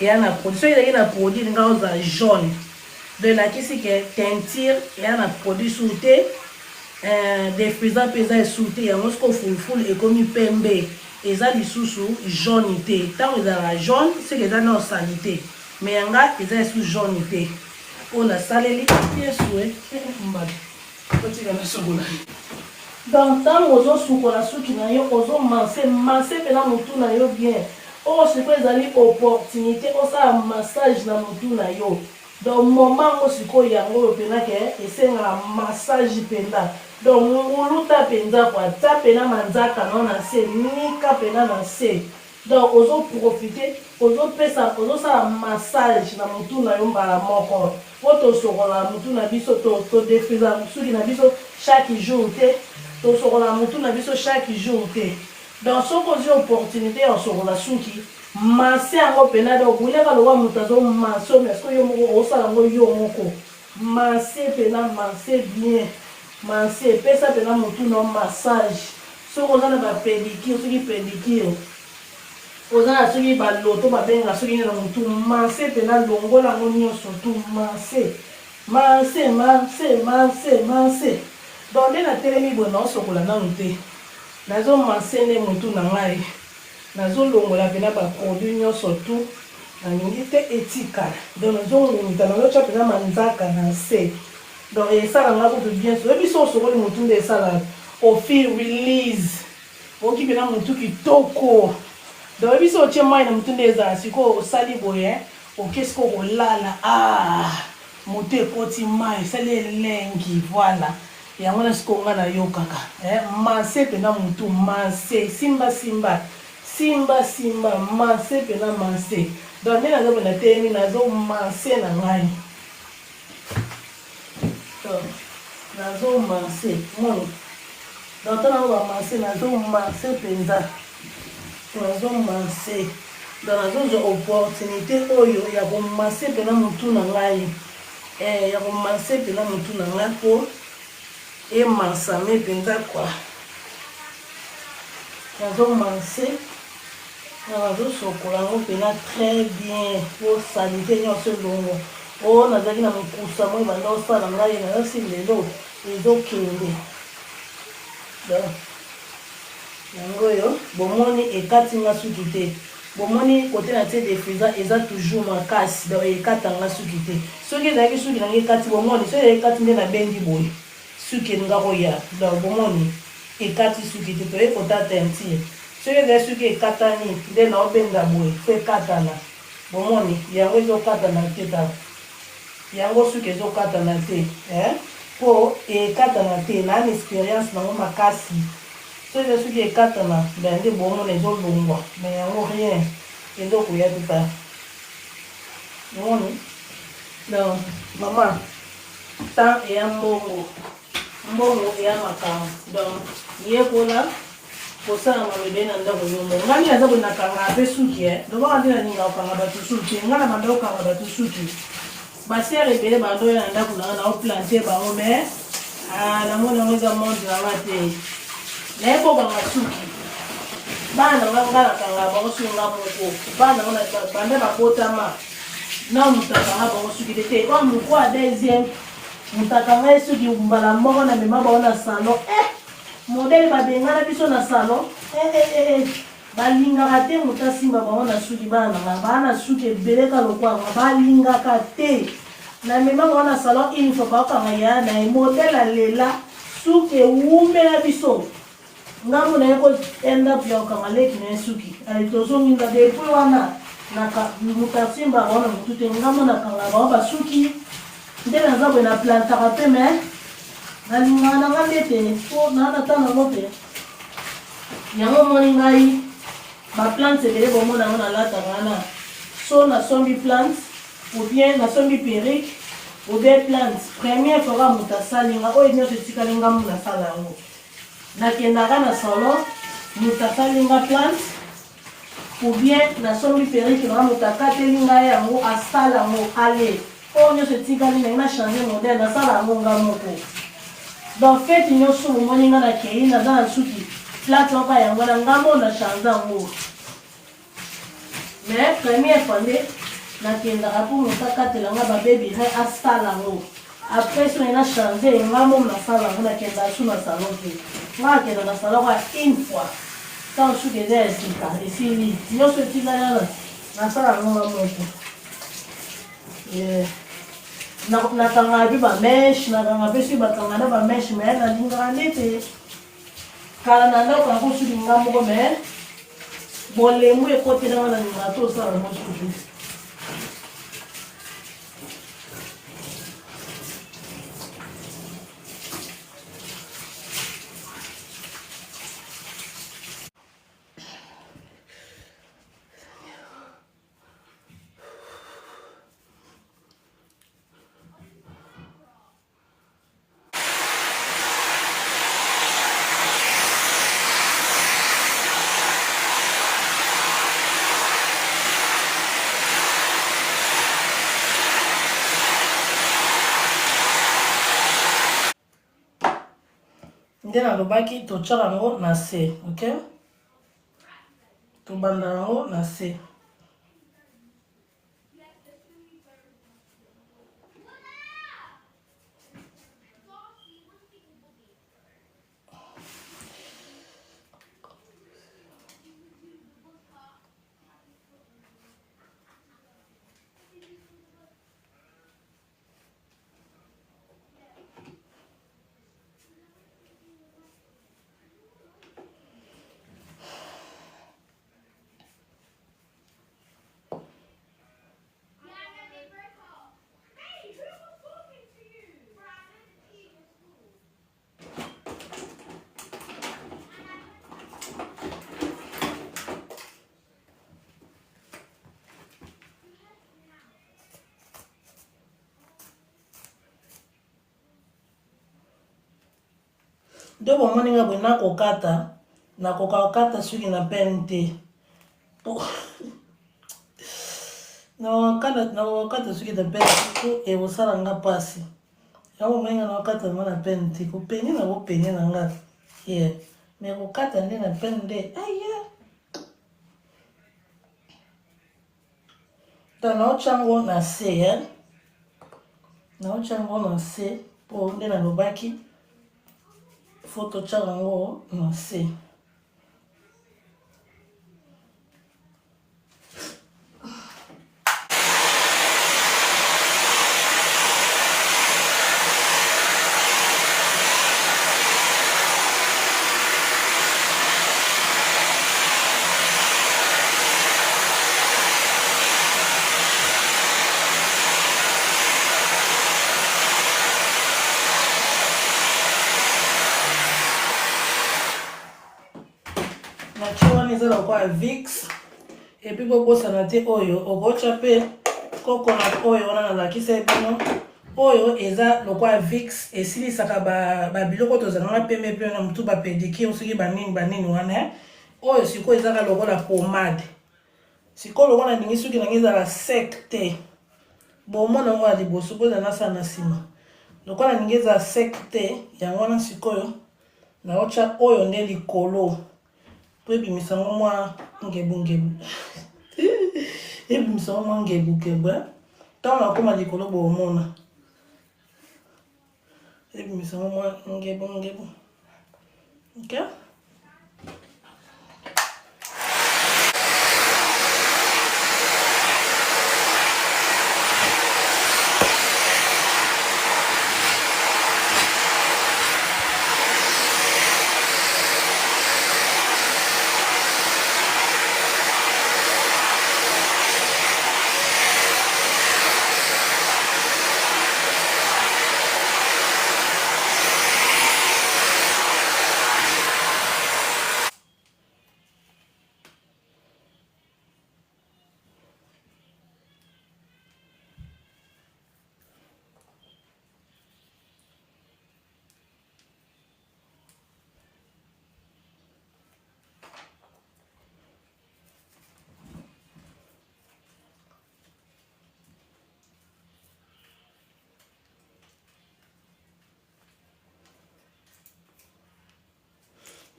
eya na produit soki ezalaki na produit elinga oza jaune donc elakisi ke teinture eya na produit su te defrisant mpe eza esu te yango soki ofulufulu ekomi pembe eza lisusu jaune te ntango ezalaka jaune soki eza na osali te mais yanga eza esu jaune te oyo nasaleli yesu mbala otika na sokola donc ntango ozosukola suki na yo ozomanse mpena motu na yo bien oyo sikoyo ezali opportunité osala massage na motu na yo donc moment ngo sikoyo yango oyo mpena ke esengaka massage mpenza donc nguluta mpenza kwa ta pena manzaka no na se nika pena na se donc ozoprofite ozosala massage na motu na yo mbala moko po tosokola motu na biso todefrisa suki na biso chaque jour te tosokola motu na biso chaque jour te donc soki ozwi opportunité ya osokola suki mase yango mpena donc obulaka loba moto azomase oyo soki yo moko osala yango yo moko mase mpena mase bien mase epesa mpena motu na massage soki oza na bapédicure soki pédicure oza na soki baloto babengaka soki na motu mase mpena longola yango nyonso tu mase donc nde natelemi boye naosokola nanu te nazomase nde motu na ngai nazolongola mpena baproduit nyonso tu nalingi te etikala donc nazongumita nazotya mpena manzaka na se donc esalanga kutu bien so oyebi so osokoli motu nde esalaka ofil release oki mpena motu kitoko donc oyebi so otie mai na motu nde ezala sikoyo osali boye oke sikoyo kolala motu ekoti mai esali elengi voilà yango na sikoyo nga nayokaka mase mpena motu mase simba mase mpena mase donc nde nazobona telemi nazomase na ngai nazomase moni donc ntango bamase nazomase mpenza nazomase donc nazozwa opportunité oyo ya komase mpena motu na ngai ya komase mpena motu na ngai mpo emansame mpenza kwa nazomase nazosokola yango mpena très bien po salite nyonso elongo oyo nazalaki na mokusa moi banda osala ngai nayosi lelo ezokende donc yango oyo bomoni ekatinga suki te bomoni kote na tie defrisa eza toujours makasi donc ekatanga suki te soki ezalaki suki nange ekati bomoni soki ekati nde nabendi boye suki elinga koya donc bomoni ekati suki te toye kota teinture soki ezali suki ekatani nde naobenda boye po ekatana bomoni yango ezokatana te ta yango suki ezokatana te po ekatana te na an expérience nango makasi soki ezali suki ekatana nde bomona ezolongwa mais yango rien ezokoya te ta bomoni donc mama temps eya mbongo mbongo ya makambo donc yekola kosala malobe na ndako yomo ngani aza bonakanga mpe suki donc andi nalinga okanga bato suki nga na banda okanga bato suki basere ebele bando oyo na ndako nanga naoplante bango mais namoni yango eza monde nanga te naye bobanga suki bana nanga nga nakanga bango suki nga moko bana nga banda bakotama na mutakanga bango suki te oyo moko a deuxième mutakanga ye suki mbala moko na mema bango na salon modele babengana biso na salon balingaka te moto asimba bango na suki bana nanga baa na suki ebeleka lokwanga balingaka te na mema bango na salon une fois bakokanga ya na ye modele alela suki ewumela biso ngambo na ye koenda pia okanga leki na ye suki tozonginga depuis wana moto asimba bango na motu te ngambo nakanga bango basuki nde naza boye na plantaka te me nalingaka nanga nde te po naata nango te yango moni ngai baplante ebele bomona yango nalataka wana so nasombi plante ou bien nasombi perrique ou bien plante première fois moto asalinga oyo nyonso etikali ngambo nasala yango nakendaka na salon moto asalinga plante ou bien nasombi perrique nanga moto akatelinga yango asala yango ale oyo nyonso etikali nangi na change modele nasala yango nga moko donc fete nyonso momoni nga nakei naza na suki plate moko yango na ngambo na change yango mais première fois nde nakendaka mpo moto akatelanga babebire asala yango après so na change ngambo nasala yango nakendaka su na salon te nga akenda na salon kwa une fois tant suki eza ya sika esili nyonso etikali nasala yango nga moko nakanga mpe bameshe nakanga mpe soki bakanga na bameshe me nalingaka nde te kala na ndako yango soki nga moko me bolembu ekotelanga na lingaka to osala yango soki nde nalobaki totyaka yango na se ok tobanda yango na se nde bomoni nga boye nakoka kokata soki na pene te nakokata soki na pene te ekosala nga mpasi yango moninga nakokata ngo na pene te kopeni na kopeni na nga ye me kokata nde na pene nde aye to naotyango na se naotyango na se mpo nde nalobaki foto tyaka yango na se eza lokwa vix epuis bobosana te oyo okotya mpe koko na oyo wana nalakisa bino oyo eza lokwa Vicks esilisaka ba biloko tozalanga pembe pe na mutu ba pedicure soki banini wana oyo sikoyo ezaka lokola pomade sikoyo lokola ndingi soki nangi ezala sec te bomona ngo ya liboso boza nasala na nsima lokola ndingi ezala sec te yango wana sikoyo naotya oyo nde likolo po ebimisa ngo mwa ngebungebu ebimisa ngo mwa ngebukebu ntango nakoma likolo bomona ebimisa ngo mwa ngebungebu ok.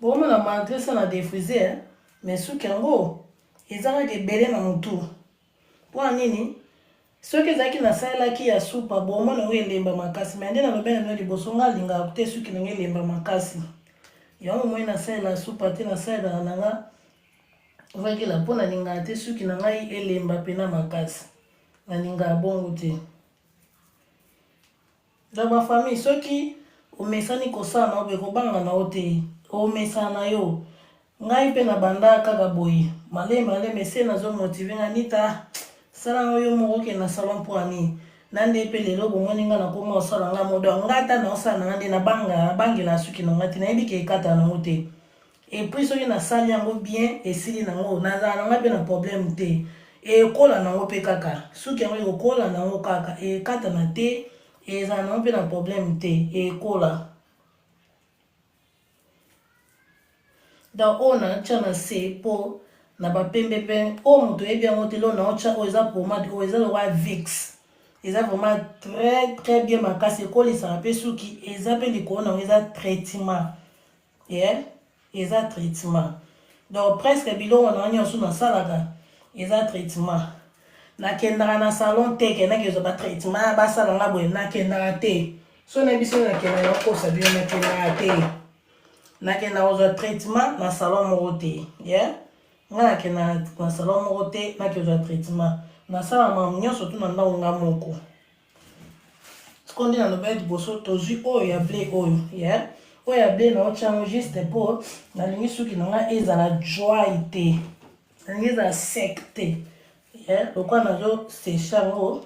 Bon, on a montré ça dans des fusées, mais ce qui en gros, ils ont des belles dans mon tour. Pour un nini, ceux qui na salle qui a soupe, bon, on a eu lemba makasi, mais on a bien de bosonga linga, peut-être ceux qui n'ont lemba makasi. Il y a un moment na salle la soupe, na salle la nanga, on va dire la bonne linga, peut-être ceux qui n'ont pas eu lemba pena makasi, la linga bon goûter. Dans ma famille, ceux qui au mesani kosa na obekobanga na ote. O mesana yo ngai pe na banda kaka boye maleme se nazo motive nga nita sala yo moko ke na salon poani nande pe lelo bomoni nga na koma osala nga modo ngata na osala ngande na bangela suki na ngati na ebike kata na ngote et puis soki na sali yango bien esili nango nazala nga pe na problème te e kola nango pe kaka suki yango kola nango kaka e kata na te ezala nango pe na problème te e kola. Donc on a tchana se po na ba pembe pe o muto e bien motelo na ocha o eza pomade o eza le wa Vicks eza vraiment très bien makasi ko li sa pe suki eza pe likolo na eza traitement eza traitement donc presque biloko na nyonso na salaka eza traitement na kendaka na salon te ke na kezo ba traitement ba sala nga boye na kendaka te so na biso na kendaka ko sa bien na kendaka te nakenda kozwa traitement na salon moko te nga nakenda na salon moko te nakezwa traitement nasala mamu nyonso tu na ndako nga moko sikondi na loba liboso tozwi oyo ya ble oyo oyo ya ble naotya yango juste po nalingi suki na nga ezala dry te nalingi ezala sec te lokwa nazo séche yango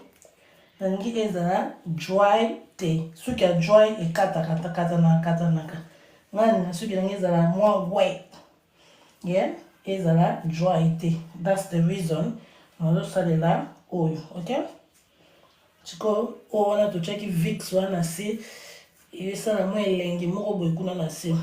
nalingi ezala dry te suki ya dry ekatakatanaka ngani na suki nangi ezala mwa wet ezala dry te. That's the reason nazosalela oyo ok siko oyo wana totyaki Vicks wana na se esala mwa elengi moko boye kuna na se.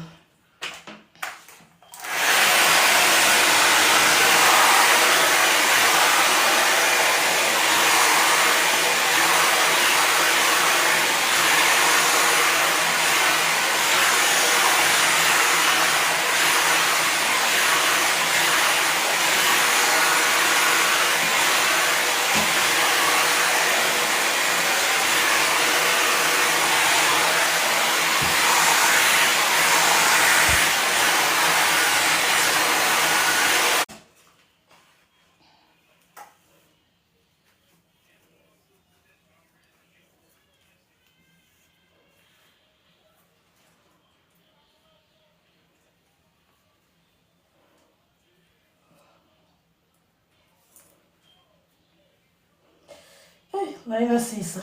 Naina sisa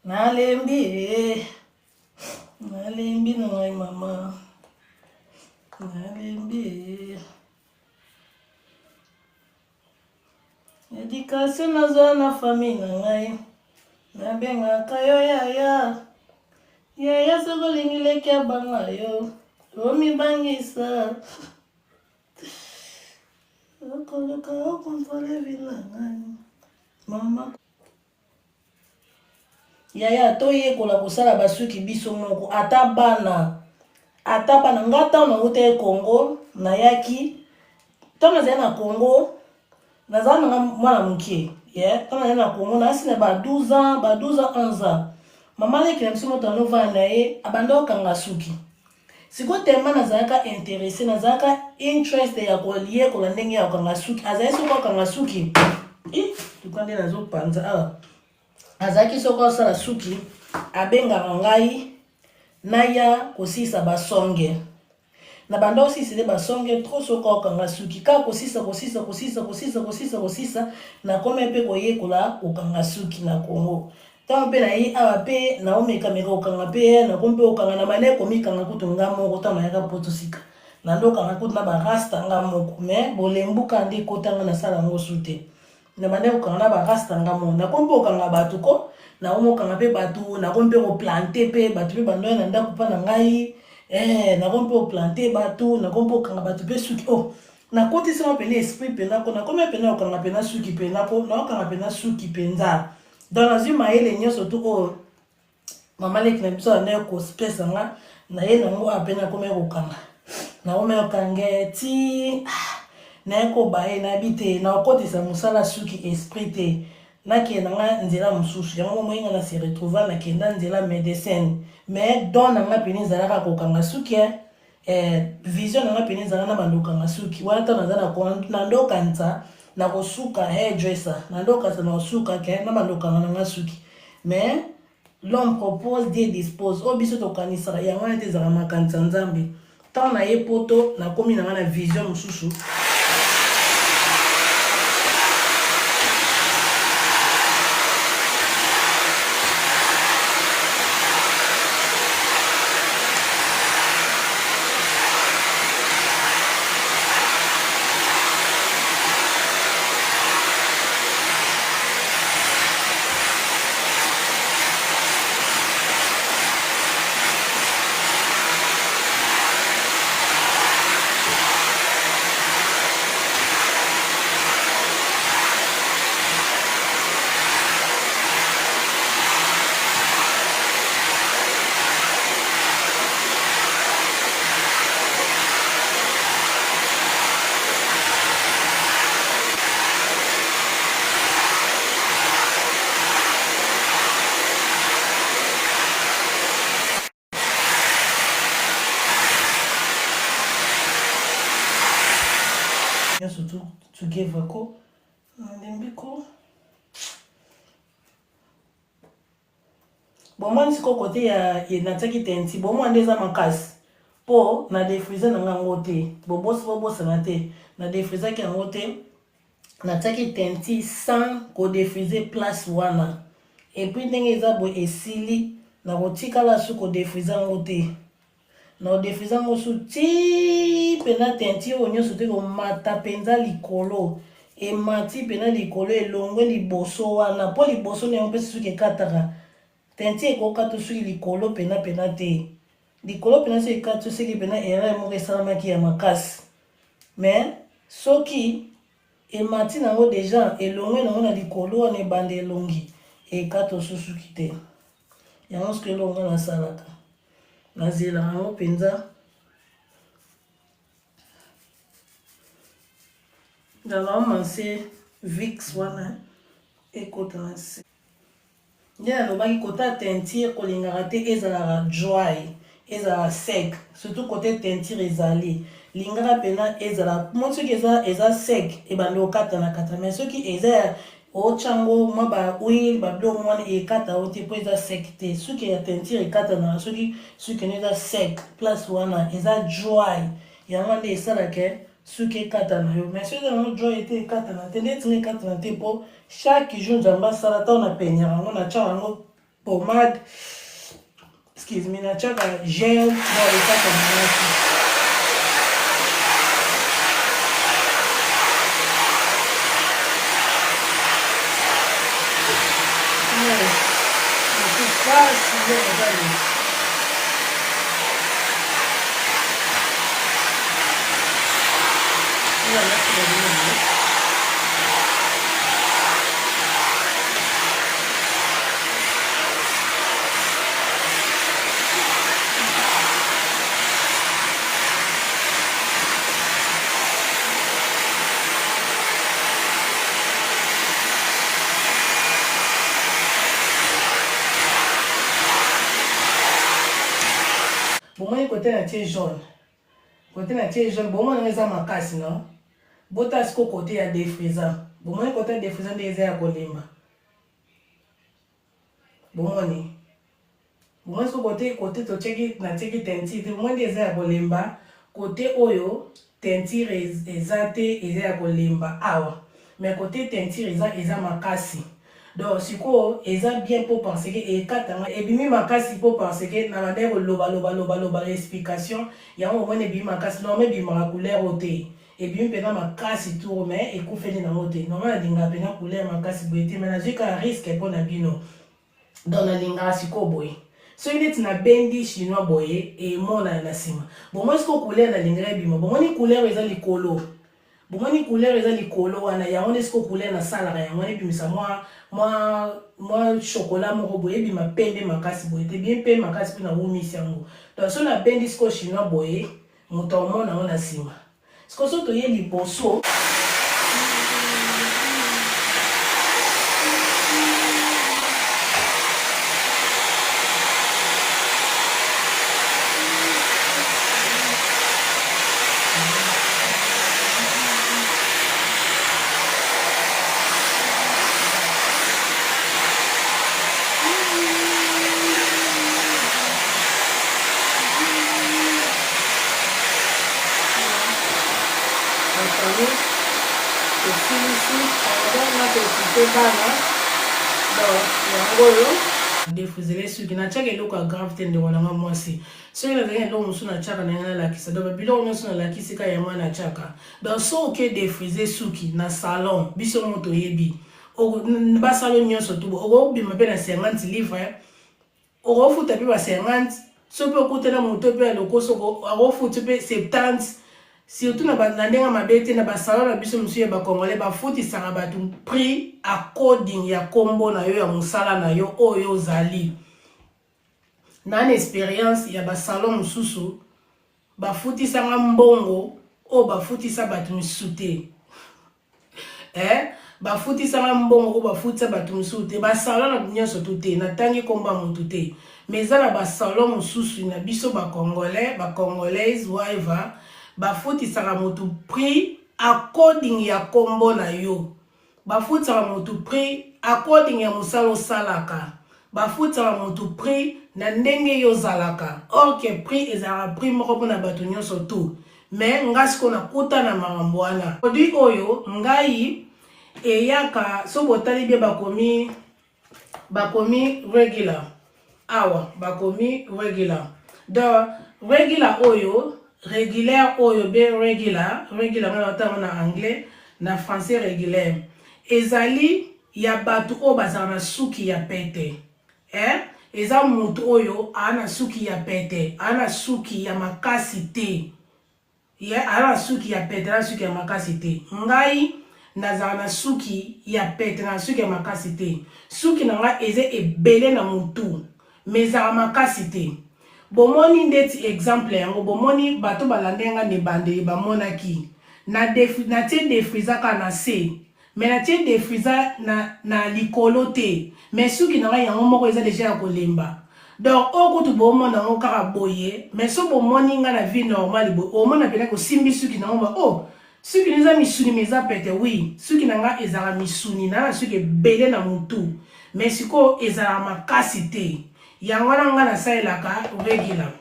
nalembi na ngai mama nalembi éducation nazwa na famille na ngai nabengaka yo yaya yaya soki olingi leki abanga yo omibangisa okoluka okontrole vilangani mama yaya toyekola kosala basuki biso moko ata bana nga ntango nango te Congo nayaki ntango nazali na Congo nazala nanga mwana mokie ntango nazali na Congo nayasi na ba 12 ans 11 ans mama leki na biso moto anovana na ye abanda okanga suki sikoyo tema nazalaka interesse nazalaka interest ya koyekola ndenge ya kokanga suki azali soki okanga suki tuka nde nazopanza awa azalaki soki osala suki abengaka ngai naya kosisa basonge na banda osisile basonge trop soki okanga suki kaka kosisa nakoma mpe koyekola kokanga suki na Congo ntango mpe nayi awa mpe naomekameka kokanga mpe nakomi mpe kokanga na mane komikanga kutu nga moko ntango nayaka poto sika nando okanga kutu na barasta nga moko me bolembuka nde ekotanga nasala yango su te na bande kokanga na barasta nga moko nakomi mpe kokanga bato ko nakomi okanga mpe bato nakomi mpe koplante mpe bato mpe bandoya na ndako mpa na ngai nakomi mpe koplante bato nakomi mpe kokanga bato mpe suki nakotisama pene esprit mpenza ko nakomi pene kokanga pena suki mpenza ko naokanga pena suki mpenza donc nazwi mayele nyonso tu oyo mama leki na biso anaye kospesa nga naye nango apena nakomi kokanga nakomi kokange ti naye kobaye nayebi te naokotisa mosala suki esprit te nakenda nga nzela mosusu yango moyinga na se retrouva nakenda nzela médecine mais don nanga pene ezalaka kokanga suki vision nanga pene ezalaka na bando kokanga suki wana ntango naza na ndokanisa na kosuka hairdresser na ndokanisa na kosuka ke na bando kokanga nanga suki mais l'homme propose Dieu dispose oyo biso tokanisaka yango wana te ezalaka makanisa nzambe ntango na ye poto nakomi nanga na vision mosusu surtout together ko nalembi ko bomwani siko kote ya natiaki tenti bomwani eza makasi po na defrize na ngango te bobosana te na defrizaki yango te natiaki tenti sans kodefrize place wana epuis ndenge eza boye esili na kotikala su kodefrize yango te na odefrize yango su ti pena tenti oyo nyonso te komata mpenza likolo emati pena likolo elongwe liboso wana mpo liboso na yango mpe suki ekataka tenti ekokata soki likolo pena te likolo pena soki ekata soki pena erreur moko esalamaki ya makasi mais soki emati nango deja elongwe nango na likolo wana ebanda elongi ekata susuki te yango soki elongo nasalaka nazela yango mpenza nalamanse vix wana ekota na se nde nalobaki kota teinture kolingaka te ezalaka dry ezalaka sec surtout kote teinture ezali lingaka mpena ezala mo soki eza sec ebandi okata na kata mais soki eza ochango mwa ba huile babiloko mwana ekata o te mpo eza sec te soki ya teinture ekatanaka soki suki no eza sec place wana eza dry yango nde esalaka suki ekata na yo mais soki ezango dry ete ekatana te nde etinga ekatana te mpo chaque jour nzambe asala ntango napenyaka yango natiaka yango pomade excuse me natiaka gel na ekatana yaki Bon, moi, côté la tige jaune. Côté la tige jaune, bon, moi, on a ma casse, non? Botas ko côté ya défrisant. Bon, moi, côté défrisant des airs à colimba. Bon, moi, bon, moi, côté to cheki na cheki tenti. Moi, des airs à colimba. Côté oyo, tenti ezate airs à colimba. Awa. Mais côté tenti eza ma casse. Donc, si quoi, eza bien pour penser que et katanga et bimi makasi pour penser que na mandé loba explication ya on mone bimi makasi non mais bimi ma couleur oté et bimi pena makasi tout mais et ko feli na moté normalement dinga pena couleur makasi boité mais na jika risque pour na bino dans la linga siko boy so il est na bendi chinois boy et mona na sima bon moi ce ko couleur na linga bima bon ni couleur eza likolo bon ni couleur eza likolo wana ya on est ce ko couleur na sala ya ngoni bimisa moi chocolat moko boye bima pembe makasi boye te bien pembe makasi pina wumisi yango donc so na bendi sko chinois boye moto omona ngo na sima sko so to ye liboso défrisé suki na chaka eloko ya grave te ndeko nanga mwasi soki nazali eloko mosusu na chaka na nga nalakisa donc biloko nyonso nalakisi ka ya mwana chaka donc so oke défrisé suki na salon biso mo toyebi basalon nyonso tu okobima mpe na 50 livre okofuta mpe ba 50 so mpe okutela moto mpe ya lokoso akofuta mpe 70 surtout na ndenge mabe te na basalon na biso mosusu ya bakongolais bafutisaka bato prix according ya kombo na yo ya mosala na yo oyo ozali na expérience ya basalon mosusu bafutisanga mbongo oyo bafutisa bato misusu te bafutisanga mbongo oyo bafutisa bato misusu te basalon na nyonso tu te natangi kombo ya motu te mais eza na basalon mosusu na biso bacongolaise waiva bafutisaka motu prix according ya kombo na yo bafutisaka motu prix according ya mosala osalaka bafutisaka motu prix na ndenge yo ozalaka or ke prix ezalaka prix moko mpona bato nyonso tu mais ngai siko nakuta na makambo wana produit oyo ngai eyaka so botali bie bakomi regular awa bakomi regular donc regular oyo régulière oyo be regular nga otanga na anglais na français régulière ezali ya bato oyo bazala na suki ya pete eza moto oyo ana suki ya pete ana suki ya makasi te ana suki ya pete ana suki ya makasi te ngai nazala na suki ya pete na suki ya makasi te suki na ngai eza ebele na motu mais ezala makasi te bomoni ndeti exemple yango bomoni bato balandenga ne bandeli bamonaki na tie defrizaka na se mais na tie defriza na likolo te mais suki na ngai yango moko eza deja ya kolemba donc okutu bomona yango kaka boye mais so bomoni nga na vie normale boye omona pena kosimbi suki na ngo oh suki eza misuni mais eza pete oui suki na nga ezala misuni na suki ebele na mutu mais siko ezala makasi te yango wana nga nasalelaka regular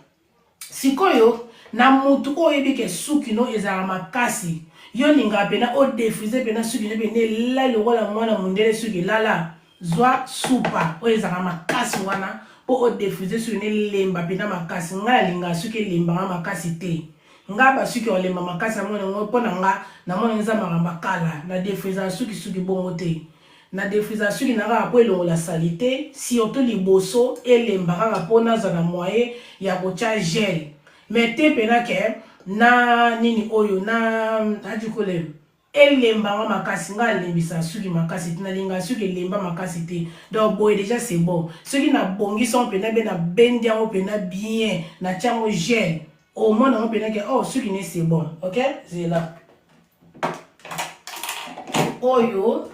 sikoyo na mutu oyebi ke suki no ezala makasi yo ninga pena odefrize pena suki no pene la lokola mwana mundele suki lala zwa supa o ezala makasi wana po odefrize suki ne lemba pena makasi nga linga suki lemba nga makasi te nga ba suki olemba makasi amona ngo pona nga na mona nza makamba kala na defrize suki bongo te na défriser suki na nga po elongola salité surtout liboso elembaka po naza na moyen ya kotia gel mais te pena ke na nini oyo na adikole elembanga makasi nga alembisa suki makasi te nalinga suki elemba makasi te donc boye déjà c'est bon soki na bongisa ngo pena be na bendi yango pena bien na tia yango gel au moins nango pena ke oh suki ne c'est bon ok zela oyo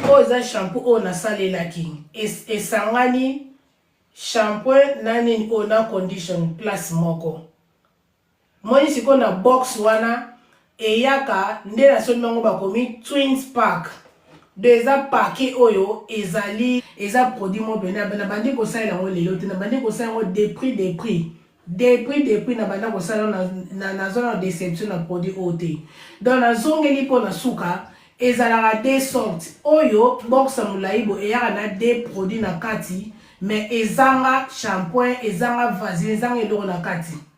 oyo eza shampoo oyo nasalelaki esangani shampoing na nini oyo na condition place moko moni sikoyo na box wana eyaka nde nasombi yango bakomi twins pack do eza pake oyo ezali eza produit mo pene na bandi kosalela yango lelo te na bandi kosala yango depuis na banda kosala na zona déception na produit oyo te donc nazongeli mpo na suka ezalaka deux sortes oyo box ya molai bo eyaka na deux produits na kati mais ezanga shampoing ezanga vaseline ezanga eloko na kati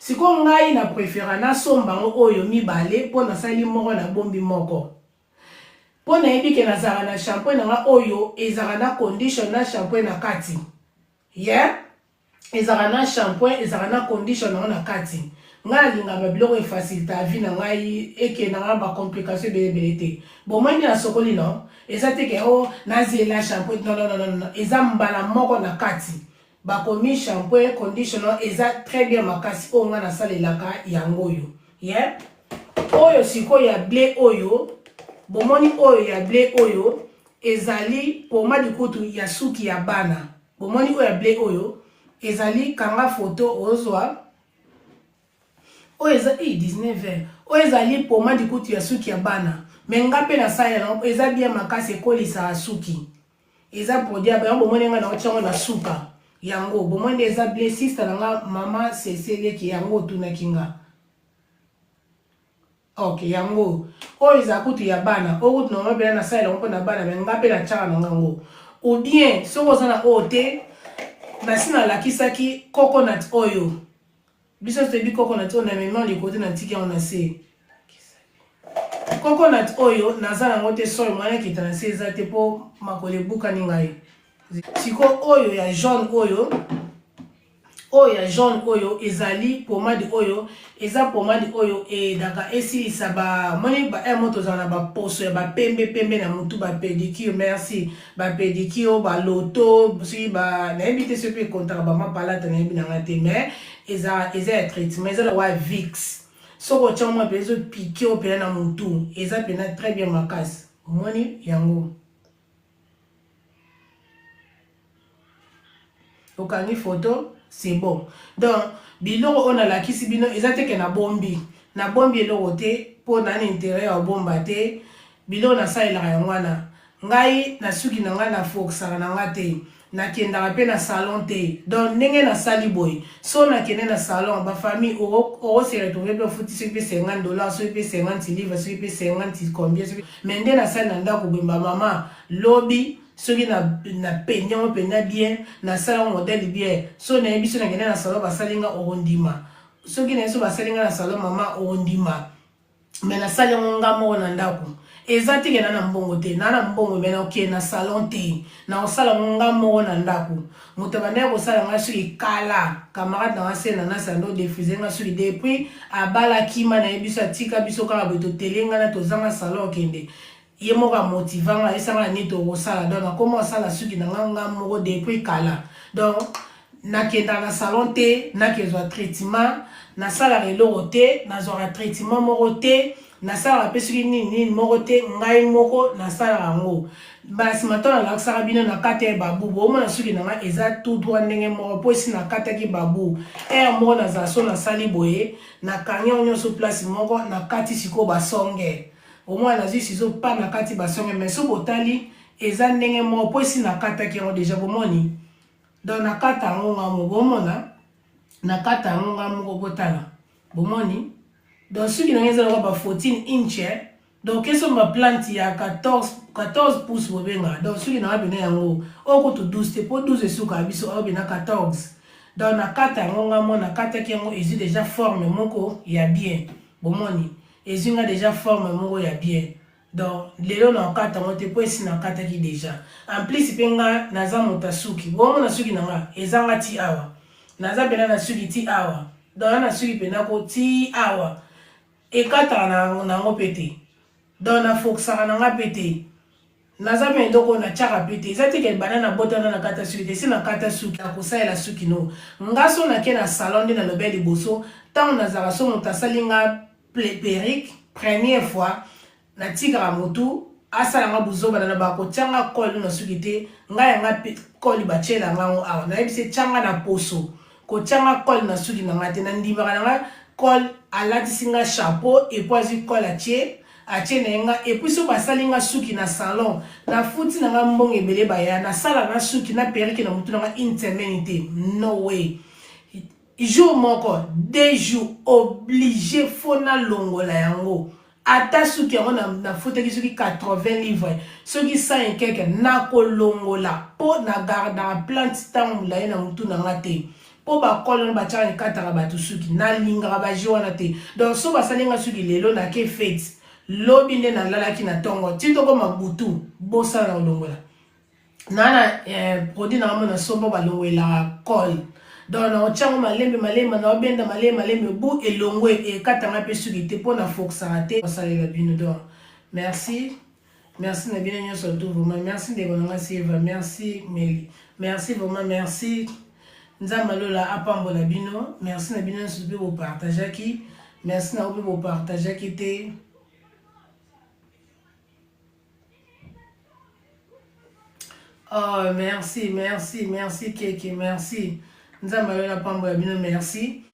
sikoyo ngai na préféra nasomba yango oyo mibale mpo nasali moko na bombi moko mpo nayebi ke nazalaka na shampoing nanga oyo ezalaka na condition na shampoing na kati ezalaka na shampoing ezalaka na condition nango na kati ngai alingaka biloko efacilité avi na ngai ekendanga bacomplication ebelebele te bomoi nde nasokoli no eza teke o nazela shampoing non eza mbala moko na kati bakomi shampoing conditioner eza très bien makasi oyo ngai nasalelaka yango oyo oyo sikoyo ya ble oyo bomoni oyo ya ble oyo ezali pomade kutu ya suki ya bana bomoni oyo ya ble oyo ezali kanga photo ozwa oyo eza 19 oyo ezali pomade kutu ya suki ya bana me nga mpe nasalela eza bien makasi ekolisaka suki eza produit ya bango bomoni nga na otiango na suka yango bomoi nde eza ble sister nanga mama seseleki yango otunaki nga ok yango oyo eza kutu ya bana oyo kutu nango mpena nasalela ngo mpo na bana me nga mpe natiaka na ngango ou bien soki oza na oyo te nasi nalakisaki coconut oyo biso toyebi coconut oyo na mema likote na tiki yango na se coconut oyo naza nango te soyo mwana ekita na se eza te mpo makolo ebukani ngai siko oyo ya jaune oyo ezali pomade oyo eza pomade oyo edaka esilisa moni moto ozala na baposo ya bapembe na mutu bapédicure merci bapédicure baloto soki nayebi te soki mpe ekontaka bamapalata nayebi nanga te mais eza ya traitement eza wa vix soki otya mwa mpe ezopike o pena na mutu eza pena très bien makasi omoni yango okangi photo c'est bon donc biloko oyo nalakisi bino eza teke na bombi eloko te mpo na intérêt ya bomba te biloko nasalelaka yango wana ngai na suki na ngai nafokisaka na nga te nakendaka mpe na salon te donc ndenge nasali boye so nakende na salon bafamille okose retrouve mpe ofuti soki mpe $50 soki mpe 50 livre soki mpe 50 combien mais nde nasali na ndako boye bamama lobi soki na peigné yango mpenza bien nasala yango modele bien so nayebi so nakende na salon basali nga okondima soki nayebi so basali nga na salon mama okondima me nasali yango nga moko na ndako eza teke na mbongo te na mbongo me naokende na salon te naosala yango nga moko na ndako moto bandaki kosala nga soki kala camarade nanga se nanasi ando diffuse nga soki depuis abalaki ma nayebi so atika biso kaka boye totele nga na tozanga salon okende ye moko amotivanga esanga nini tokosala donc nakoma osala suki na nga moko depuis kala donc nakendaka na salon te nakezwa traitement nasalaka eloko te nazwaka traitement moko te nasalaka mpe soki nini moko te ngai moko nasalaka yango basima to nalakisaka bino na kati ya babu bomona suki na nga eza tout droit ndenge moko mpo esi nakataki babu ere moko nazala so nasali boye nakangi yango nyonso place moko nakati sikoyo basonge omwana nazwi sizo pa na kati basonge mais so botali eza ndenge moko mpo esi nakataki yango deja bomoni donc nakata yango nga moko bomona nakata yango nga moko botala bomoni donc soki nange ezalaka ba 14 inch donc keso ma plante ya 14 pouces bobenga donc soki nanga bena yango okutu 12 te po 12 esuka biso ayo bena 14 donc nakata yango nga moko nakataki yango ezwi déjà forme moko ya bien bomoni ezinga déjà forme moko ya bien donc lelo na kata mote po esi na kata ki déjà en plus penga naza mota suki bomo na suki nanga ezanga ti awa naza pena na suki ti awa donc na suki pena ko ti awa ekata na ngo pete donc na foksaka na nga pete naza pe ndoko na chaka pete eza te ke banana botana na kata suki te si na kata suki akosalela suki no ngaso na ke na salon nde na lobe liboso ntango nazala so moto asali nga perrique première fois na tikaka motu asala nga buzobana na bakotianga kole na suki te ngai yanga kole batiela ngango awa nayebi se tianga na poso kotianga kole na suki na nga te na ndimaka na nga kole alatisi nga chapeau epo azwi kole atie na yenga epuis so basali nga suki na salon na futi na nga mbongo ebele baya nasala na suki na perrique na motu na nga une semaine te no way jour moko 2 jours obligé fo na longola yango ata suki yango na futaki soki 80 livres soki 100 keke nakolongola po na gardaka plante ntango molayi na motu na nga te po bakolo batiaka ekataka bato suki nalingaka baje wana te donc so basali nga suki lelo nake fete lobi nde nalalaki na ntongo ti tokoma butu bosala na kolongola nana produit na ngambo na sombo balongolelaka cole donc na otiango malembe na obenda malembe bu elongwe ekatanga mpe suki te mpo na foksaka te osalela bino donc merci na bino nyonso tout vraiment merci ndeko na nga Silva merci Meli merci vraiment merci nzambe alola apambola bino merci na bino nyonso mpe bopartageaki merci na mpe bopartageaki te oh merci Keke merci nzambe alola apambola bino merci